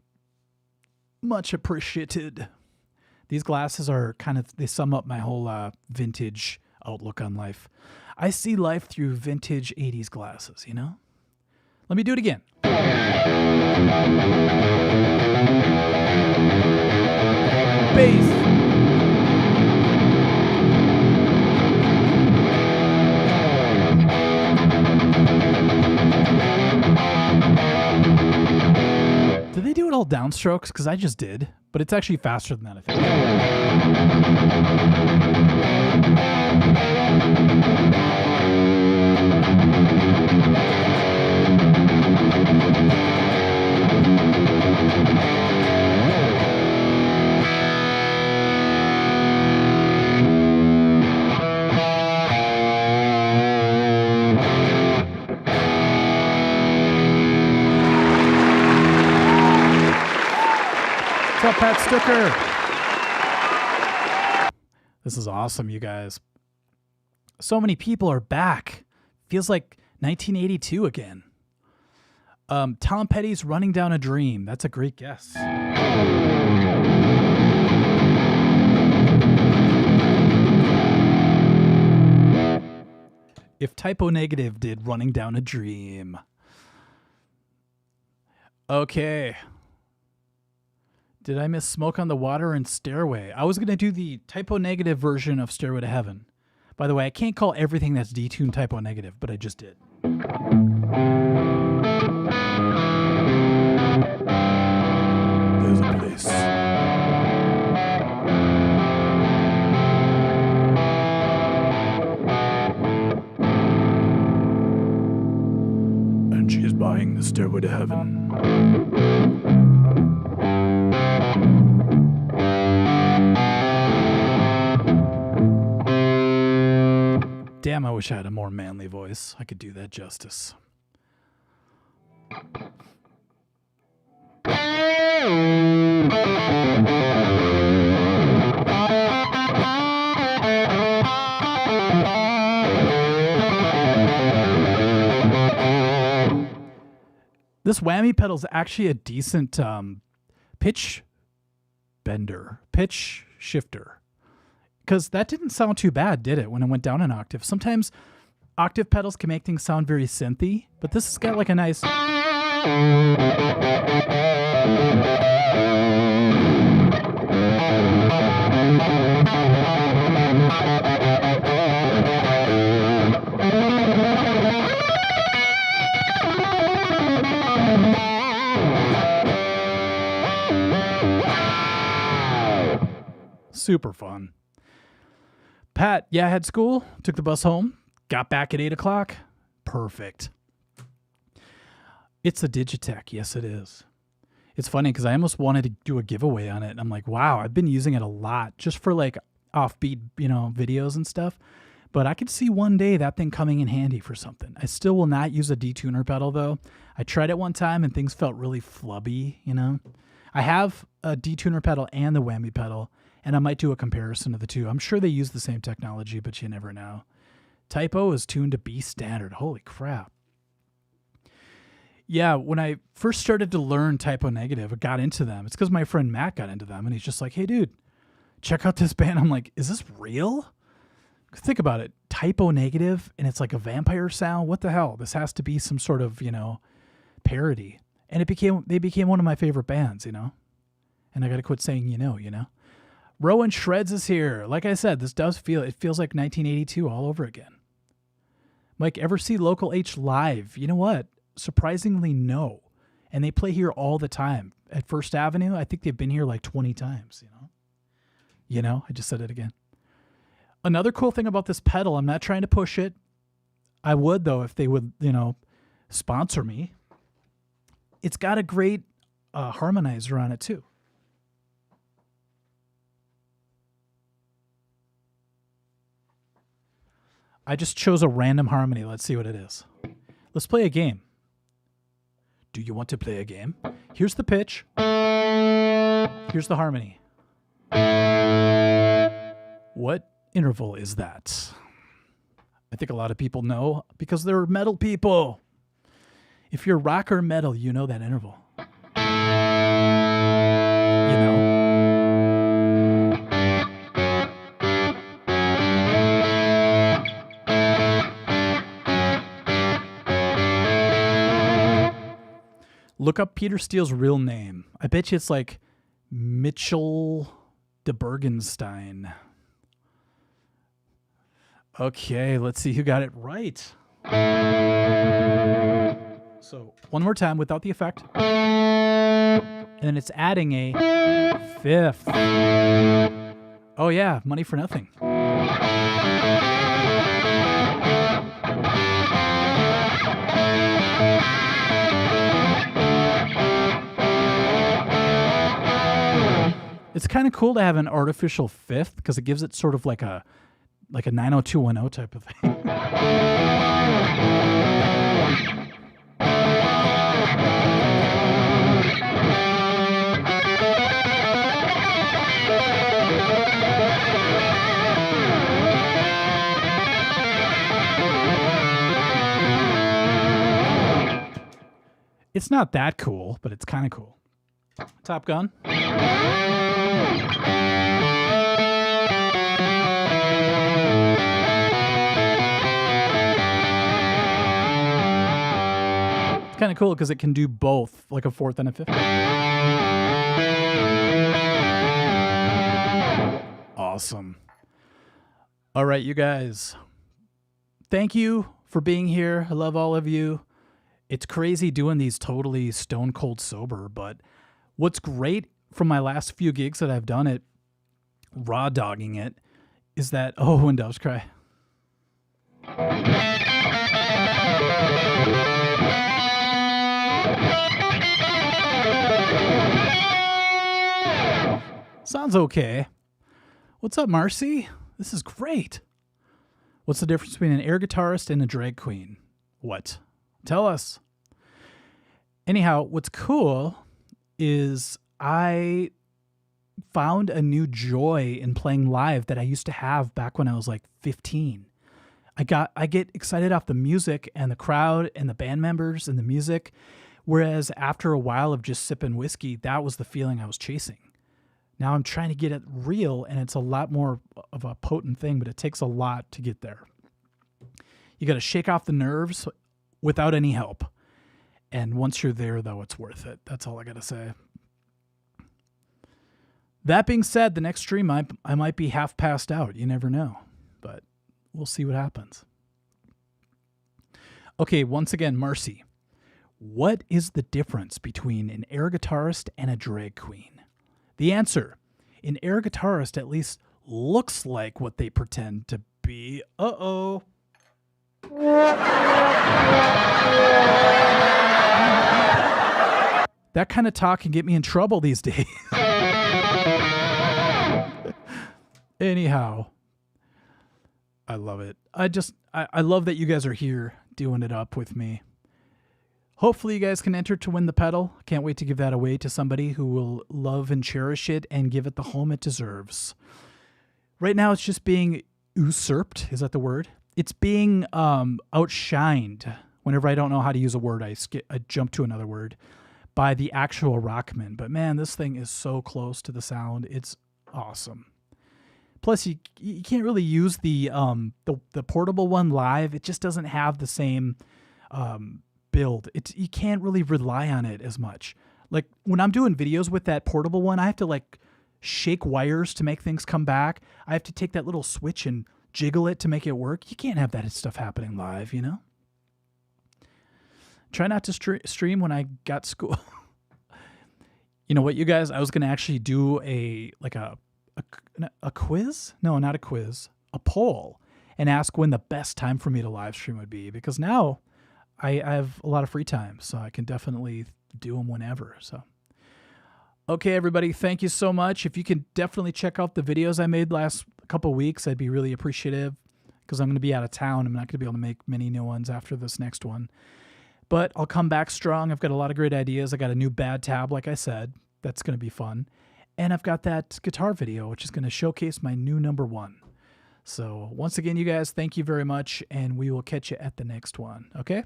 Much appreciated. These glasses are they sum up my whole vintage outlook on life. I see life through vintage 80s glasses, you know? Let me do it again. Bass. Did they do it all downstrokes? Because I just did, but it's actually faster than that, I think. What's up, Pat Sticker? This is awesome, you guys. So many people are back. Feels like 1982 again. Tom Petty's Running Down a Dream. That's a great guess. If Typo Negative did Running Down a Dream. Okay. Did I miss Smoke on the Water and Stairway? I was going to do the Typo Negative version of Stairway to Heaven. By the way, I can't call everything that's detuned Typo Negative, but I just did. There's a place. And she's buying the Stairway to Heaven. Damn, I wish I had a more manly voice. I could do that justice. This whammy pedal is actually a decent pitch shifter. Because that didn't sound too bad, did it, when it went down an octave? Sometimes octave pedals can make things sound very synthy, but this has got like a nice... Super fun. Pat, yeah, I had school, took the bus home, got back at 8 o'clock. Perfect. It's a Digitech. Yes, it is. It's funny because I almost wanted to do a giveaway on it. And I'm like, wow, I've been using it a lot just for like offbeat, videos and stuff. But I could see one day that thing coming in handy for something. I still will not use a detuner pedal though. I tried it one time and things felt really flubby, I have a detuner pedal and the whammy pedal. And I might do a comparison of the two. I'm sure they use the same technology, but you never know. Typo is tuned to B standard. Holy crap. Yeah, when I first started to learn Typo Negative, I got into them. It's because my friend Matt got into them, and he's just like, hey, dude, check out this band. I'm like, is this real? Think about it. Typo Negative, and it's like a vampire sound. What the hell? This has to be some sort of, parody. And they became one of my favorite bands, And I got to quit saying, Rowan Shreds is here. Like I said, it feels like 1982 all over again. Mike, ever see Local H live? You know what? Surprisingly, no. And they play here all the time. At First Avenue, I think they've been here like 20 times, You know, I just said it again. Another cool thing about this pedal, I'm not trying to push it. I would, though, if they would, sponsor me. It's got a great harmonizer on it, too. I just chose a random harmony. Let's see what it is. Let's play a game. Do you want to play a game? Here's the pitch. Here's the harmony. What interval is that? I think a lot of people know because they're metal people. If you're rock or metal, you know that interval. You know. Look up Peter Steele's real name. I bet you it's like Mitchell de Bergenstein. Okay, let's see who got it right. So one more time without the effect. And then it's adding a fifth. Oh yeah, money for nothing. It's kind of cool to have an artificial fifth because it gives it sort of like a 90210 type of thing. It's not that cool, but it's kind of cool. Top Gun. Kind of cool because it can do both, like a fourth and a fifth. Awesome. All right, you guys. Thank you for being here. I love all of you. It's crazy doing these totally stone cold sober, but what's great from my last few gigs that I've done it, raw dogging it, is that, oh, when doves cry. Sounds okay. What's up, Marcy? This is great. What's the difference between an air guitarist and a drag queen? What? Tell us. Anyhow, what's cool is I found a new joy in playing live that I used to have back when I was like 15. I get excited off the music and the crowd and the band members and the music, whereas after a while of just sipping whiskey, that was the feeling I was chasing. Now I'm trying to get it real, and it's a lot more of a potent thing, but it takes a lot to get there. You got to shake off the nerves without any help. And once you're there, though, it's worth it. That's all I got to say. That being said, the next stream, I might be half passed out. You never know, but we'll see what happens. Okay, once again, Marcy, what is the difference between an air guitarist and a drag queen? The answer, an air guitarist at least looks like what they pretend to be. Uh-oh. That kind of talk can get me in trouble these days. Anyhow, I love it. I love that you guys are here doing it up with me. Hopefully you guys can enter to win the pedal. Can't wait to give that away to somebody who will love and cherish it and give it the home it deserves. Right now it's just being usurped. Is that the word? It's being outshined. Whenever I don't know how to use a word, I jump to another word, by the actual Rockman. But man, this thing is so close to the sound. It's awesome. Plus, you can't really use the portable one live. It just doesn't have the same build. You can't really rely on it as much. Like when I'm doing videos with that portable one, I have to like shake wires to make things come back. I have to take that little switch and jiggle it to make it work. You can't have that stuff happening live, you know? Try not to stream when I got school. You know what, you guys? I was gonna actually do a quiz. No, not a quiz. A poll, and ask when the best time for me to live stream would be, because now I have a lot of free time, so I can definitely do them whenever. So, okay, everybody, thank you so much. If you can definitely check out the videos I made last couple weeks, I'd be really appreciative, because I'm going to be out of town. I'm not going to be able to make many new ones after this next one. But I'll come back strong. I've got a lot of great ideas. I got a new bad tab, like I said. That's going to be fun. And I've got that guitar video, which is going to showcase my new #1. So once again, you guys, thank you very much, and we will catch you at the next one, okay?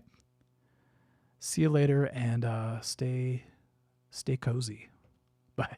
See you later, and stay cozy. Bye.